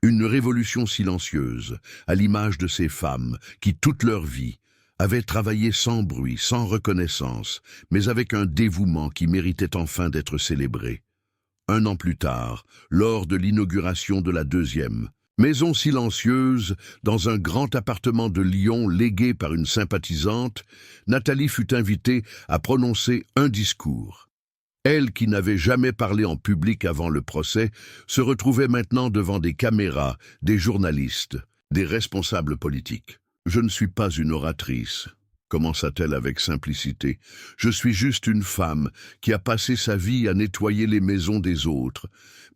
Une révolution silencieuse, à l'image de ces femmes qui, toute leur vie, avaient travaillé sans bruit, sans reconnaissance, mais avec un dévouement qui méritait enfin d'être célébré. 1 an plus tard, lors de l'inauguration de la 2e, maison silencieuse, dans un grand appartement de Lyon légué par une sympathisante, Nathalie fut invitée à prononcer un discours. Elle, qui n'avait jamais parlé en public avant le procès, se retrouvait maintenant devant des caméras, des journalistes, des responsables politiques. « Je ne suis pas une oratrice », commença-t-elle avec simplicité. « Je suis juste une femme qui a passé sa vie à nettoyer les maisons des autres.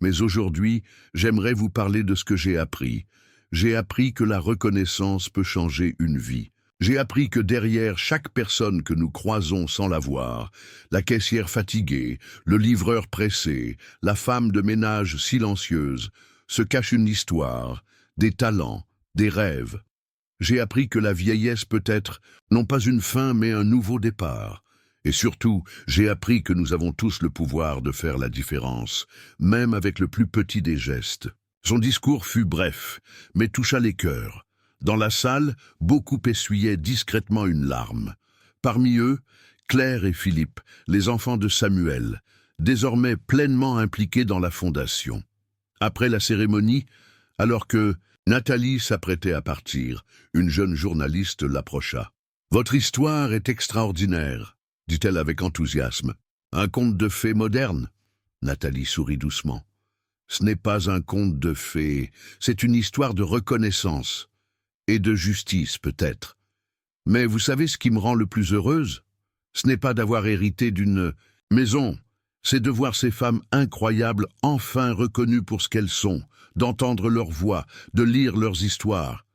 Mais aujourd'hui, j'aimerais vous parler de ce que j'ai appris. J'ai appris que la reconnaissance peut changer une vie. J'ai appris que derrière chaque personne que nous croisons sans la voir, la caissière fatiguée, le livreur pressé, la femme de ménage silencieuse, se cache une histoire, des talents, des rêves. J'ai appris que la vieillesse peut être, non pas une fin, mais un nouveau départ. Et surtout, j'ai appris que nous avons tous le pouvoir de faire la différence, même avec le plus petit des gestes. » Son discours fut bref, mais toucha les cœurs. Dans la salle, beaucoup essuyaient discrètement une larme. Parmi eux, Claire et Philippe, les enfants de Samuel, désormais pleinement impliqués dans la fondation. Après la cérémonie, alors que Nathalie s'apprêtait à partir, une jeune journaliste l'approcha. « Votre histoire est extraordinaire », dit-elle avec enthousiasme. « Un conte de fées moderne ?» Nathalie sourit doucement. « Ce n'est pas un conte de fées, c'est une histoire de reconnaissance. Et de justice, peut-être. Mais vous savez ce qui me rend le plus heureuse? Ce n'est pas d'avoir hérité d'une maison, c'est de voir ces femmes incroyables enfin reconnues pour ce qu'elles sont, d'entendre leur voix, de lire leurs histoires. »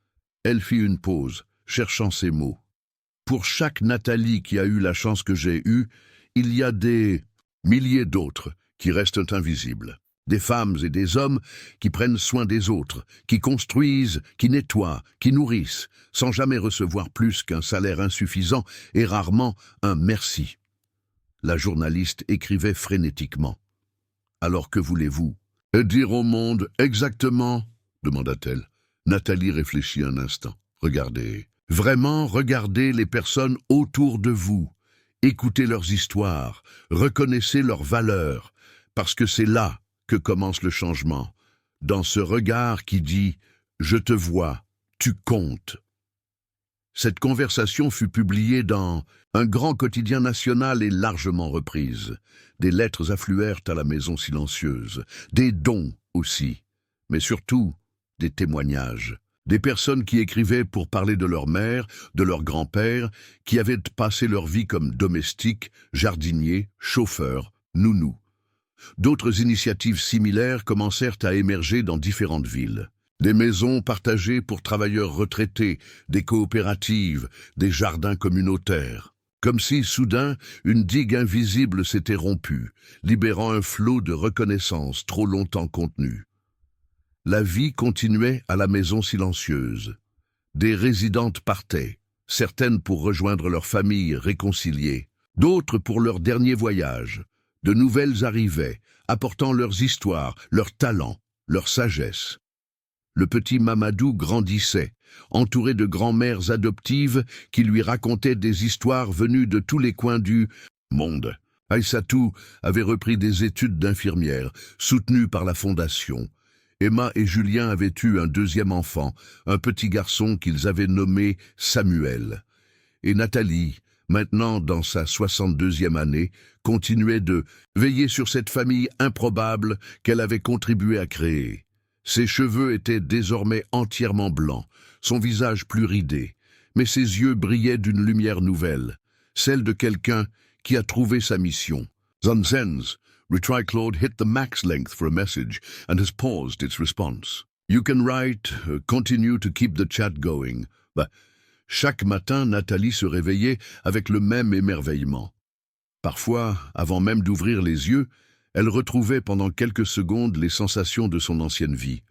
Elle fit une pause, cherchant ses mots. « Pour chaque Nathalie qui a eu la chance que j'ai eue, il y a des milliers d'autres qui restent invisibles. Des femmes et des hommes qui prennent soin des autres, qui construisent, qui nettoient, qui nourrissent, sans jamais recevoir plus qu'un salaire insuffisant et rarement un merci. » La journaliste écrivait frénétiquement. « Alors que voulez-vous? Et dire au monde exactement ?» demanda-t-elle. Nathalie réfléchit un instant. « Regardez, vraiment regardez les personnes autour de vous. Écoutez leurs histoires, reconnaissez leurs valeurs, parce que c'est là que commence le changement, dans ce regard qui dit « Je te vois, tu comptes ». Cette conversation fut publiée dans un grand quotidien national et largement reprise. Des lettres affluèrent à la maison silencieuse, des dons aussi, mais surtout des témoignages. Des personnes qui écrivaient pour parler de leur mère, de leur grand-père, qui avaient passé leur vie comme domestiques, jardiniers, chauffeurs, nounous. D'autres initiatives similaires commencèrent à émerger dans différentes villes. Des maisons partagées pour travailleurs retraités, des coopératives, des jardins communautaires. Comme si, soudain, une digue invisible s'était rompue, libérant un flot de reconnaissance trop longtemps contenu. La vie continuait à la maison silencieuse. Des résidentes partaient, certaines pour rejoindre leurs familles réconciliées, d'autres pour leur dernier voyage. De nouvelles arrivaient, apportant leurs histoires, leurs talents, leur sagesse. Le petit Mamadou grandissait, entouré de grand-mères adoptives qui lui racontaient des histoires venues de tous les coins du monde. Aïssatou avait repris des études d'infirmière, soutenues par la Fondation. Emma et Julien avaient eu un deuxième enfant, un petit garçon qu'ils avaient nommé Samuel. Et Nathalie, maintenant dans sa 62e année, continuait de veiller sur cette famille improbable qu'elle avait contribué à créer. Ses cheveux étaient désormais entièrement blancs, son visage plus ridé, mais ses yeux brillaient d'une lumière nouvelle, celle de quelqu'un qui a trouvé sa mission. Zonzens, Retry Claude hit the max length for a message and has paused its response. You can write, continue to keep the chat going. Chaque matin, Nathalie se réveillait avec le même émerveillement. Parfois, avant même d'ouvrir les yeux, elle retrouvait pendant quelques secondes les sensations de son ancienne vie.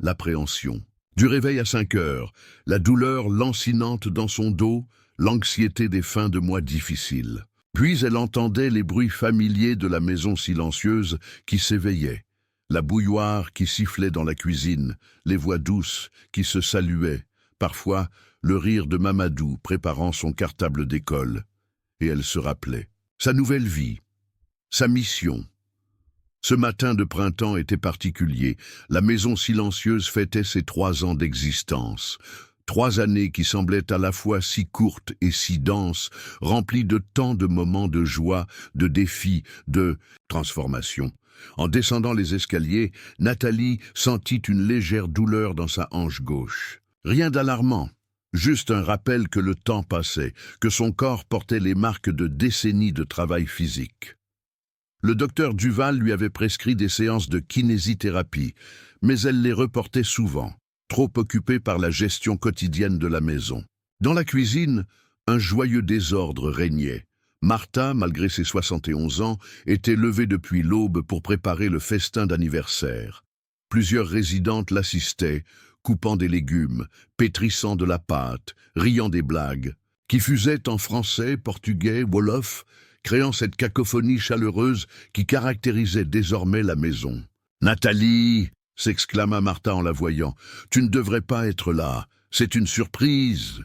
L'appréhension. Du réveil à 5 heures, la douleur lancinante dans son dos, l'anxiété des fins de mois difficiles. Puis elle entendait les bruits familiers de la maison silencieuse qui s'éveillait, la bouilloire qui sifflait dans la cuisine, les voix douces qui se saluaient, parfois le rire de Mamadou préparant son cartable d'école. Et elle se rappelait sa nouvelle vie, sa mission. Ce matin de printemps était particulier. La maison silencieuse fêtait ses 3 ans d'existence. 3 années qui semblaient à la fois si courtes et si denses, remplies de tant de moments de joie, de défis, de transformation. En descendant les escaliers, Nathalie sentit une légère douleur dans sa hanche gauche. Rien d'alarmant, juste un rappel que le temps passait, que son corps portait les marques de décennies de travail physique. Le docteur Duval lui avait prescrit des séances de kinésithérapie, mais elle les reportait souvent, trop occupée par la gestion quotidienne de la maison. Dans la cuisine, un joyeux désordre régnait. Martha, malgré ses 71 ans, était levée depuis l'aube pour préparer le festin d'anniversaire. Plusieurs résidentes l'assistaient, coupant des légumes, pétrissant de la pâte, riant des blagues, qui fusaient en français, portugais, wolof, créant cette cacophonie chaleureuse qui caractérisait désormais la maison. « Nathalie !» s'exclama Martha en la voyant. « Tu ne devrais pas être là. C'est une surprise. »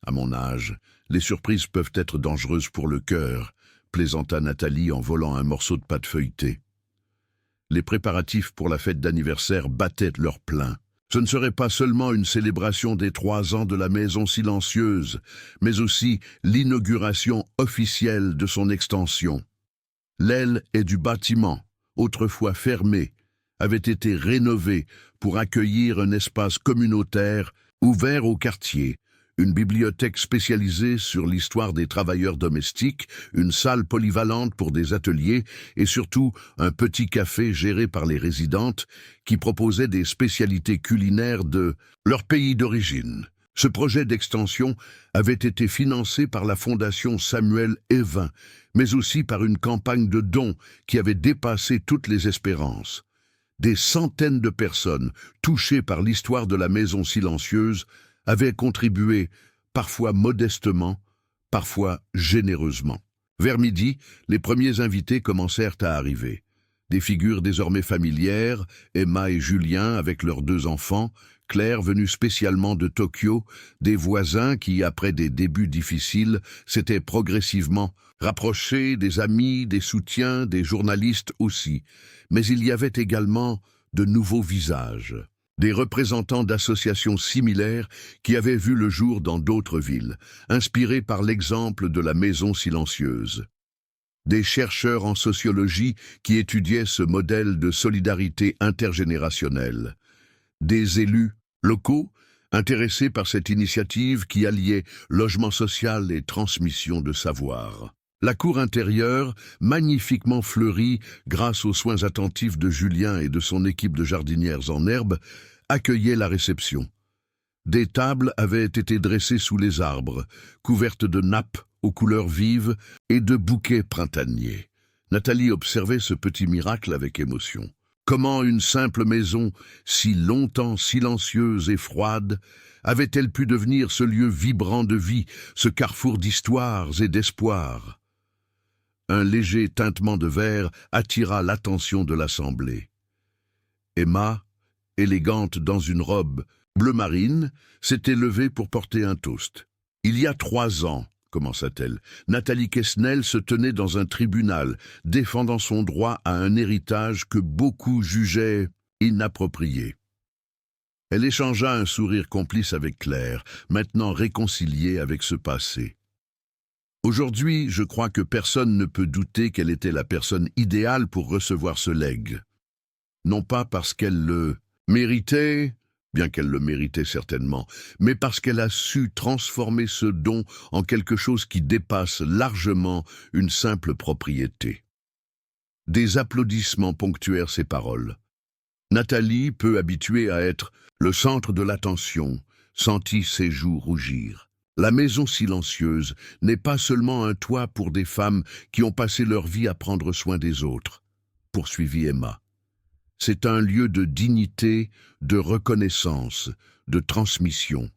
À mon âge, les surprises peuvent être dangereuses pour le cœur, plaisanta Nathalie en volant un morceau de pâte feuilletée. Les préparatifs pour la fête d'anniversaire battaient leur plein. Ce ne serait pas seulement une célébration des 3 ans de la maison silencieuse, mais aussi l'inauguration officielle de son extension. L'aile et du bâtiment, autrefois fermé, avait été rénovée pour accueillir un espace communautaire ouvert au quartier, une bibliothèque spécialisée sur l'histoire des travailleurs domestiques, une salle polyvalente pour des ateliers et surtout un petit café géré par les résidentes qui proposait des spécialités culinaires de leur pays d'origine. Ce projet d'extension avait été financé par la Fondation Samuel Evin, mais aussi par une campagne de dons qui avait dépassé toutes les espérances. Des centaines de personnes touchées par l'histoire de la maison silencieuse avaient contribué, parfois modestement, parfois généreusement. Vers midi, les premiers invités commencèrent à arriver. Des figures désormais familières, Emma et Julien avec leurs 2 enfants, Claire venue spécialement de Tokyo, des voisins qui, après des débuts difficiles, s'étaient progressivement rapprochés, des amis, des soutiens, des journalistes aussi. Mais il y avait également de nouveaux visages. Des représentants d'associations similaires qui avaient vu le jour dans d'autres villes, inspirés par l'exemple de la maison silencieuse. Des chercheurs en sociologie qui étudiaient ce modèle de solidarité intergénérationnelle. Des élus locaux intéressés par cette initiative qui alliait logement social et transmission de savoir. La cour intérieure, magnifiquement fleurie grâce aux soins attentifs de Julien et de son équipe de jardinières en herbe, accueillait la réception. Des tables avaient été dressées sous les arbres, couvertes de nappes aux couleurs vives et de bouquets printaniers. Nathalie observait ce petit miracle avec émotion. Comment une simple maison, si longtemps silencieuse et froide, avait-elle pu devenir ce lieu vibrant de vie, ce carrefour d'histoires et d'espoir? Un léger tintement de vert attira l'attention de l'assemblée. Emma, élégante dans une robe bleu marine, s'était levée pour porter un toast. « Il y a 3 ans, commença-t-elle, Nathalie Quesnel se tenait dans un tribunal, défendant son droit à un héritage que beaucoup jugeaient inapproprié. » Elle échangea un sourire complice avec Claire, maintenant réconciliée avec ce passé. Aujourd'hui, je crois que personne ne peut douter qu'elle était la personne idéale pour recevoir ce legs. Non pas parce qu'elle le méritait, bien qu'elle le méritait certainement, mais parce qu'elle a su transformer ce don en quelque chose qui dépasse largement une simple propriété. Des applaudissements ponctuèrent ses paroles. Nathalie, peu habituée à être le centre de l'attention, sentit ses joues rougir. La maison silencieuse n'est pas seulement un toit pour des femmes qui ont passé leur vie à prendre soin des autres, poursuivit Emma. C'est un lieu de dignité, de reconnaissance, de transmission.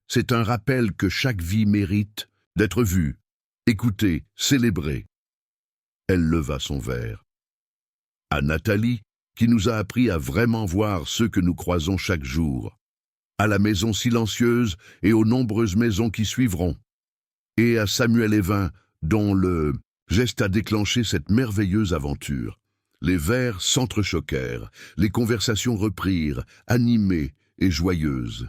C'est un rappel que chaque vie mérite d'être vue, écoutée, célébrée. Elle leva son verre. À Nathalie, qui nous a appris à vraiment voir ceux que nous croisons chaque jour, à la maison silencieuse et aux nombreuses maisons qui suivront, et à Samuel Evin, dont le geste a déclenché cette merveilleuse aventure. Les verres s'entrechoquèrent, les conversations reprirent, animées et joyeuses.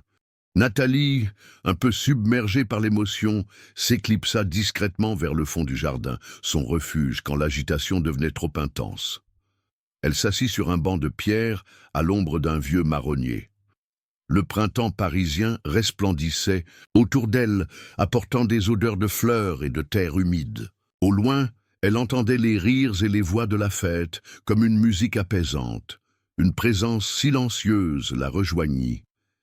Nathalie, un peu submergée par l'émotion, s'éclipsa discrètement vers le fond du jardin, son refuge quand l'agitation devenait trop intense. Elle s'assit sur un banc de pierre à l'ombre d'un vieux marronnier. Le printemps parisien resplendissait autour d'elle, apportant des odeurs de fleurs et de terre humide. Au loin, elle entendait les rires et les voix de la fête comme une musique apaisante. Une présence silencieuse la rejoignit.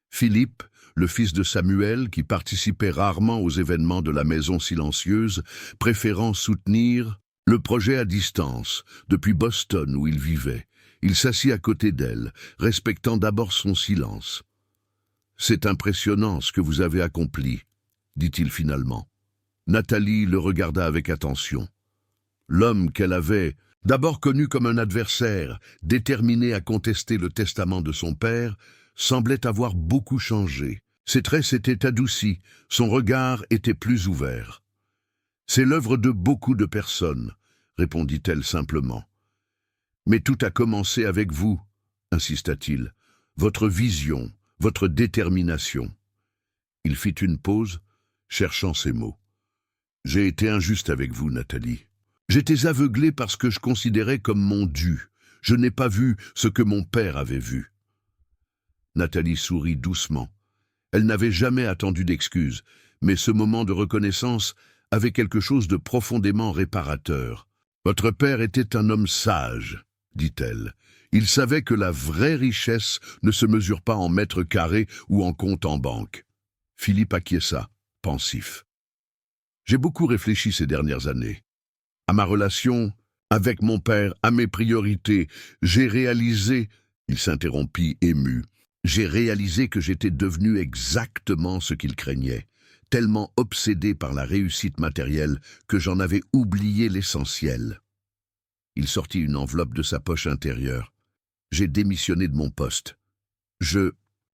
Philippe, le fils de Samuel, qui participait rarement aux événements de la maison silencieuse, préférant soutenir le projet à distance, depuis Boston où il vivait. Il s'assit à côté d'elle, respectant d'abord son silence. « C'est impressionnant ce que vous avez accompli, » dit-il finalement. Nathalie le regarda avec attention. L'homme qu'elle avait d'abord connu comme un adversaire, déterminé à contester le testament de son père, semblait avoir beaucoup changé. Ses traits s'étaient adoucis, son regard était plus ouvert. « C'est l'œuvre de beaucoup de personnes, » répondit-elle simplement. « Mais tout a commencé avec vous, » insista-t-il, « votre vision, votre détermination. » Il fit une pause, cherchant ses mots. « J'ai été injuste avec vous, Nathalie. J'étais aveuglé parce que je considérais comme mon dû. Je n'ai pas vu ce que mon père avait vu. » Nathalie sourit doucement. Elle n'avait jamais attendu d'excuses, mais ce moment de reconnaissance avait quelque chose de profondément réparateur. « Votre père était un homme sage, » dit-elle. « Il savait que la vraie richesse ne se mesure pas en mètres carrés ou en compte en banque. » Philippe acquiesça, pensif. « J'ai beaucoup réfléchi ces dernières années. À ma relation avec mon père, à mes priorités, j'ai réalisé... » Il s'interrompit, ému. « J'ai réalisé que j'étais devenu exactement ce qu'il craignait, tellement obsédé par la réussite matérielle que j'en avais oublié l'essentiel. » Il sortit une enveloppe de sa poche intérieure. « J'ai démissionné de mon poste. Je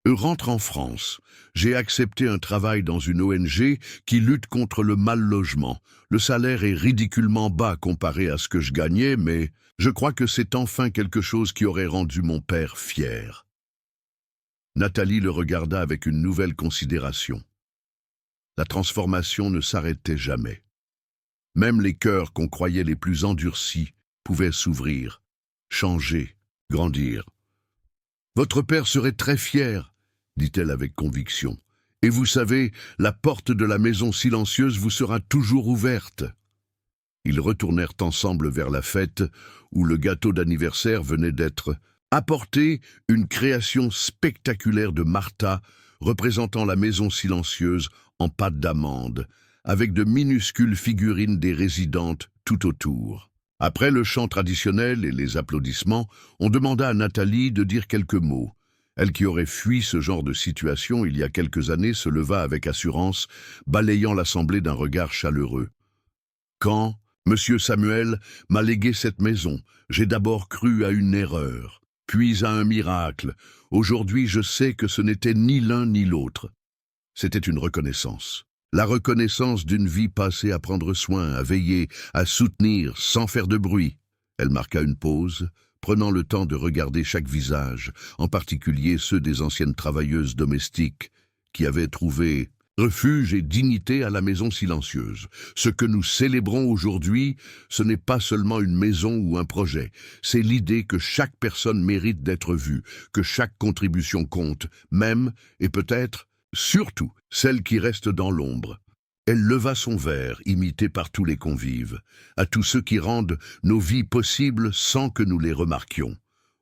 rentre en France. J'ai accepté un travail dans une ONG qui lutte contre le mal-logement. Le salaire est ridiculement bas comparé à ce que je gagnais, mais je crois que c'est enfin quelque chose qui aurait rendu mon père fier. » Nathalie le regarda avec une nouvelle considération. La transformation ne s'arrêtait jamais. Même les cœurs qu'on croyait les plus endurcis pouvaient s'ouvrir, changer, grandir. « Votre père serait très fier, » dit-elle avec conviction. « Et vous savez, la porte de la maison silencieuse vous sera toujours ouverte. » Ils retournèrent ensemble vers la fête, où le gâteau d'anniversaire venait d'être apporté, une création spectaculaire de Martha, représentant la maison silencieuse en pâte d'amande, avec de minuscules figurines des résidentes tout autour. Après le chant traditionnel et les applaudissements, on demanda à Nathalie de dire quelques mots. Elle qui aurait fui ce genre de situation il y a quelques années se leva avec assurance, balayant l'assemblée d'un regard chaleureux. « Quand Monsieur Samuel m'a légué cette maison, j'ai d'abord cru à une erreur. puis à un miracle. Aujourd'hui, je sais que ce n'était ni l'un ni l'autre. C'était une reconnaissance. La reconnaissance d'une vie passée à prendre soin, à veiller, à soutenir, sans faire de bruit. Elle marqua une pause, prenant le temps de regarder chaque visage, en particulier ceux des anciennes travailleuses domestiques, qui avaient trouvé refuge et dignité à la maison silencieuse. Ce que nous célébrons aujourd'hui, ce n'est pas seulement une maison ou un projet, c'est l'idée que chaque personne mérite d'être vue, que chaque contribution compte, même, et peut-être, surtout, celle qui reste dans l'ombre. Elle leva son verre, imité par tous les convives, à tous ceux qui rendent nos vies possibles sans que nous les remarquions,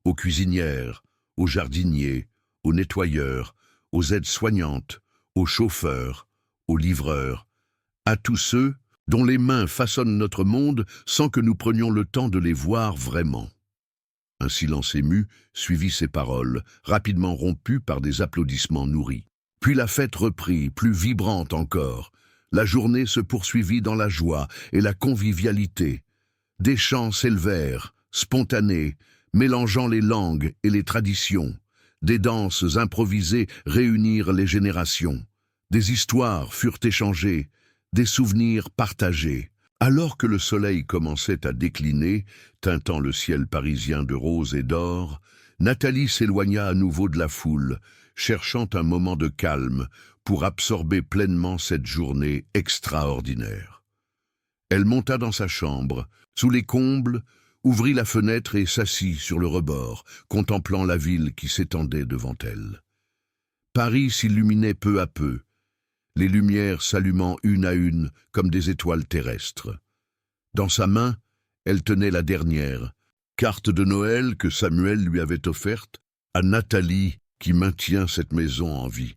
aux cuisinières, aux jardiniers, aux nettoyeurs, aux aides-soignantes, aux chauffeurs, aux livreurs, à tous ceux dont les mains façonnent notre monde sans que nous prenions le temps de les voir vraiment. Un silence ému suivit ces paroles, rapidement rompu par des applaudissements nourris. Puis la fête reprit, plus vibrante encore. La journée se poursuivit dans la joie et la convivialité. Des chants s'élevèrent, spontanés, mélangeant les langues et les traditions. Des danses improvisées réunirent les générations. Des histoires furent échangées, des souvenirs partagés. Alors que le soleil commençait à décliner, teintant le ciel parisien de rose et d'or, Nathalie s'éloigna à nouveau de la foule, cherchant un moment de calme pour absorber pleinement cette journée extraordinaire. Elle monta dans sa chambre, sous les combles, ouvrit la fenêtre et s'assit sur le rebord, contemplant la ville qui s'étendait devant elle. Paris s'illuminait peu à peu, les lumières s'allumant une à une comme des étoiles terrestres. Dans sa main, elle tenait la dernière, carte de Noël que Samuel lui avait offerte à Nathalie qui maintient cette maison en vie.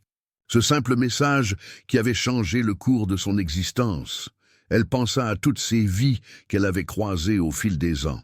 Ce simple message qui avait changé le cours de son existence. Elle pensa à toutes ces vies qu'elle avait croisées au fil des ans.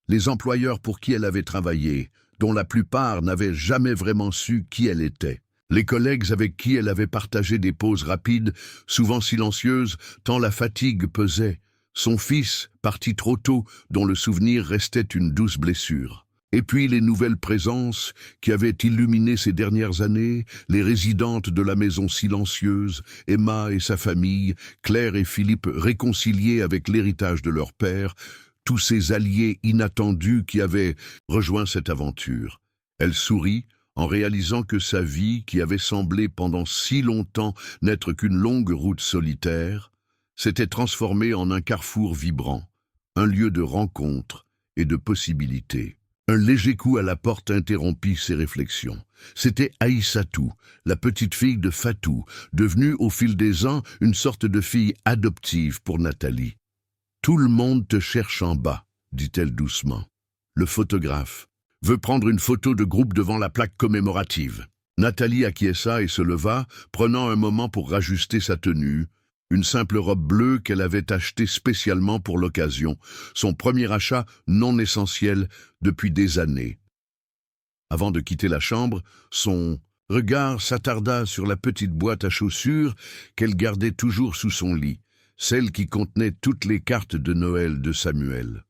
Les employeurs pour qui elle avait travaillé, dont la plupart n'avaient jamais vraiment su qui elle était. Les collègues avec qui elle avait partagé des pauses rapides, souvent silencieuses, tant la fatigue pesait. Son fils, parti trop tôt, dont le souvenir restait une douce blessure. Et puis les nouvelles présences qui avaient illuminé ces dernières années, les résidentes de la maison silencieuse, Emma et sa famille, Claire et Philippe réconciliés avec l'héritage de leur père, tous ces alliés inattendus qui avaient rejoint cette aventure. Elle sourit en réalisant que sa vie, qui avait semblé pendant si longtemps n'être qu'une longue route solitaire, s'était transformée en un carrefour vibrant, un lieu de rencontre et de possibilités. Un léger coup à la porte interrompit ses réflexions. C'était Aïssatou, la petite fille de Fatou, devenue au fil des ans une sorte de fille adoptive pour Nathalie. « Tout le monde te cherche en bas », dit-elle doucement. Le photographe veut prendre une photo de groupe devant la plaque commémorative. Nathalie acquiesça et se leva, prenant un moment pour rajuster sa tenue, une simple robe bleue qu'elle avait achetée spécialement pour l'occasion, son premier achat non essentiel depuis des années. Avant de quitter la chambre, son regard s'attarda sur la petite boîte à chaussures qu'elle gardait toujours sous son lit, celle qui contenait toutes les cartes de Noël de Samuel.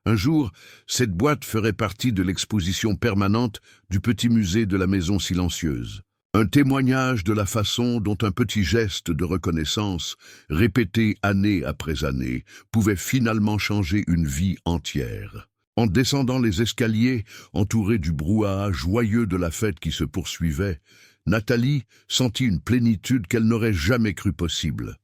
Un jour, cette boîte ferait partie de l'exposition permanente du petit musée de la Maison Silencieuse. Un témoignage de la façon dont un petit geste de reconnaissance, répété année après année, pouvait finalement changer une vie entière. En descendant les escaliers, entourée du brouhaha joyeux de la fête qui se poursuivait, Nathalie sentit une plénitude qu'elle n'aurait jamais cru possible.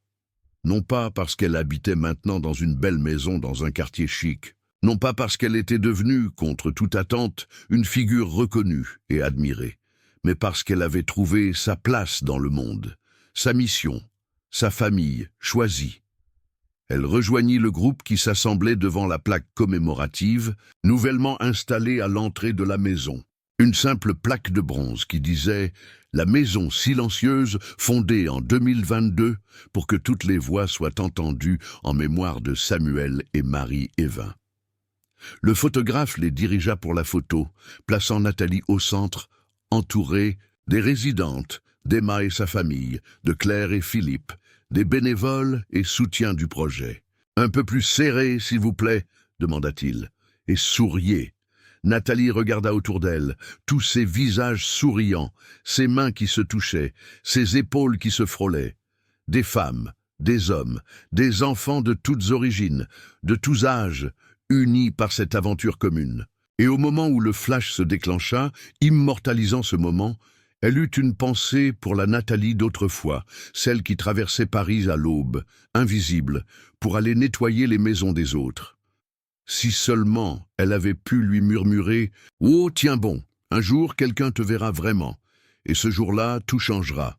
Non pas parce qu'elle habitait maintenant dans une belle maison dans un quartier chic, non pas parce qu'elle était devenue, contre toute attente, une figure reconnue et admirée, mais parce qu'elle avait trouvé sa place dans le monde, sa mission, sa famille choisie. Elle rejoignit le groupe qui s'assemblait devant la plaque commémorative, nouvellement installée à l'entrée de la maison. Une simple plaque de bronze qui disait « La maison silencieuse fondée en 2022 pour que toutes les voix soient entendues en mémoire de Samuel et Marie Evin ». Le photographe les dirigea pour la photo, plaçant Nathalie au centre, entourée des résidentes, d'Emma et sa famille, de Claire et Philippe, des bénévoles et soutiens du projet. « Un peu plus serré, s'il vous plaît » demanda-t-il, « et souriez ». Nathalie regarda autour d'elle, tous ces visages souriants, ces mains qui se touchaient, ces épaules qui se frôlaient. Des femmes, des hommes, des enfants de toutes origines, de tous âges, unis par cette aventure commune. Et au moment où le flash se déclencha, immortalisant ce moment, elle eut une pensée pour la Nathalie d'autrefois, celle qui traversait Paris à l'aube, invisible, pour aller nettoyer les maisons des autres. Si seulement elle avait pu lui murmurer « Oh, tiens bon, un jour quelqu'un te verra vraiment, et ce jour-là, tout changera. »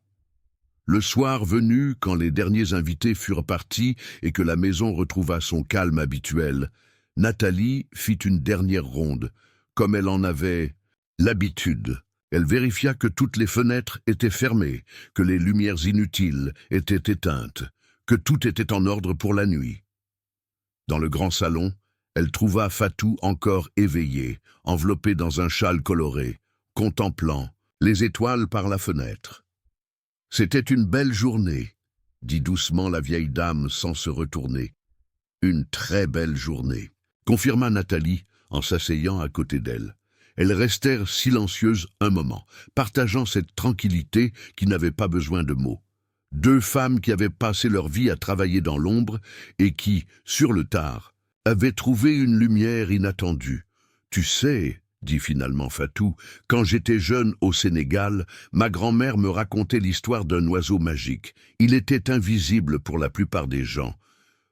Le soir venu, quand les derniers invités furent partis et que la maison retrouva son calme habituel, Nathalie fit une dernière ronde, comme elle en avait l'habitude. Elle vérifia que toutes les fenêtres étaient fermées, que les lumières inutiles étaient éteintes, que tout était en ordre pour la nuit. Dans le grand salon, elle trouva Fatou encore éveillée, enveloppée dans un châle coloré, contemplant les étoiles par la fenêtre. « C'était une belle journée », dit doucement la vieille dame sans se retourner. « Une très belle journée », confirma Nathalie en s'asseyant à côté d'elle. Elles restèrent silencieuses un moment, partageant cette tranquillité qui n'avait pas besoin de mots. Deux femmes qui avaient passé leur vie à travailler dans l'ombre et qui, sur le tard, avaient trouvé une lumière inattendue. « Tu sais, » dit finalement Fatou, « quand j'étais jeune au Sénégal, ma grand-mère me racontait l'histoire d'un oiseau magique. Il était invisible pour la plupart des gens.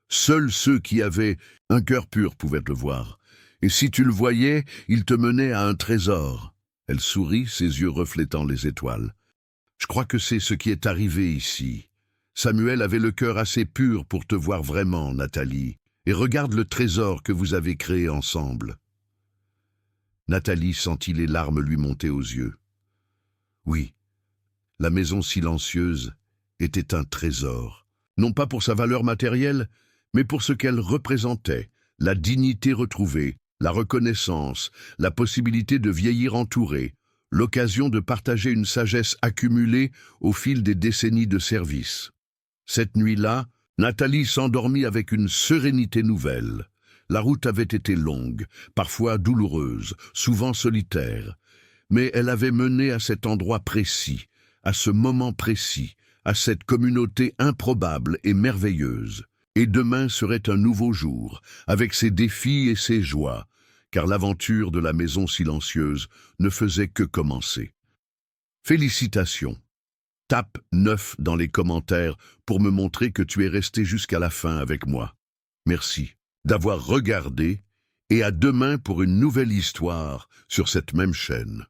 Seuls ceux qui avaient un cœur pur pouvaient le voir. Et si tu le voyais, il te menait à un trésor. » Elle sourit, ses yeux reflétant les étoiles. « Je crois que c'est ce qui est arrivé ici. Samuel avait le cœur assez pur pour te voir vraiment, Nathalie. Et regarde le trésor que vous avez créé ensemble. » Nathalie sentit les larmes lui monter aux yeux. Oui, la maison silencieuse était un trésor, non pas pour sa valeur matérielle, mais pour ce qu'elle représentait, la dignité retrouvée, la reconnaissance, la possibilité de vieillir entouré, l'occasion de partager une sagesse accumulée au fil des décennies de service. Cette nuit-là, Nathalie s'endormit avec une sérénité nouvelle. La route avait été longue, parfois douloureuse, souvent solitaire, mais elle avait mené à cet endroit précis, à ce moment précis, à cette communauté improbable et merveilleuse. Et demain serait un nouveau jour, avec ses défis et ses joies, car l'aventure de la maison silencieuse ne faisait que commencer. Félicitations. Tape 9 dans les commentaires pour me montrer que tu es resté jusqu'à la fin avec moi. Merci d'avoir regardé et à demain pour une nouvelle histoire sur cette même chaîne.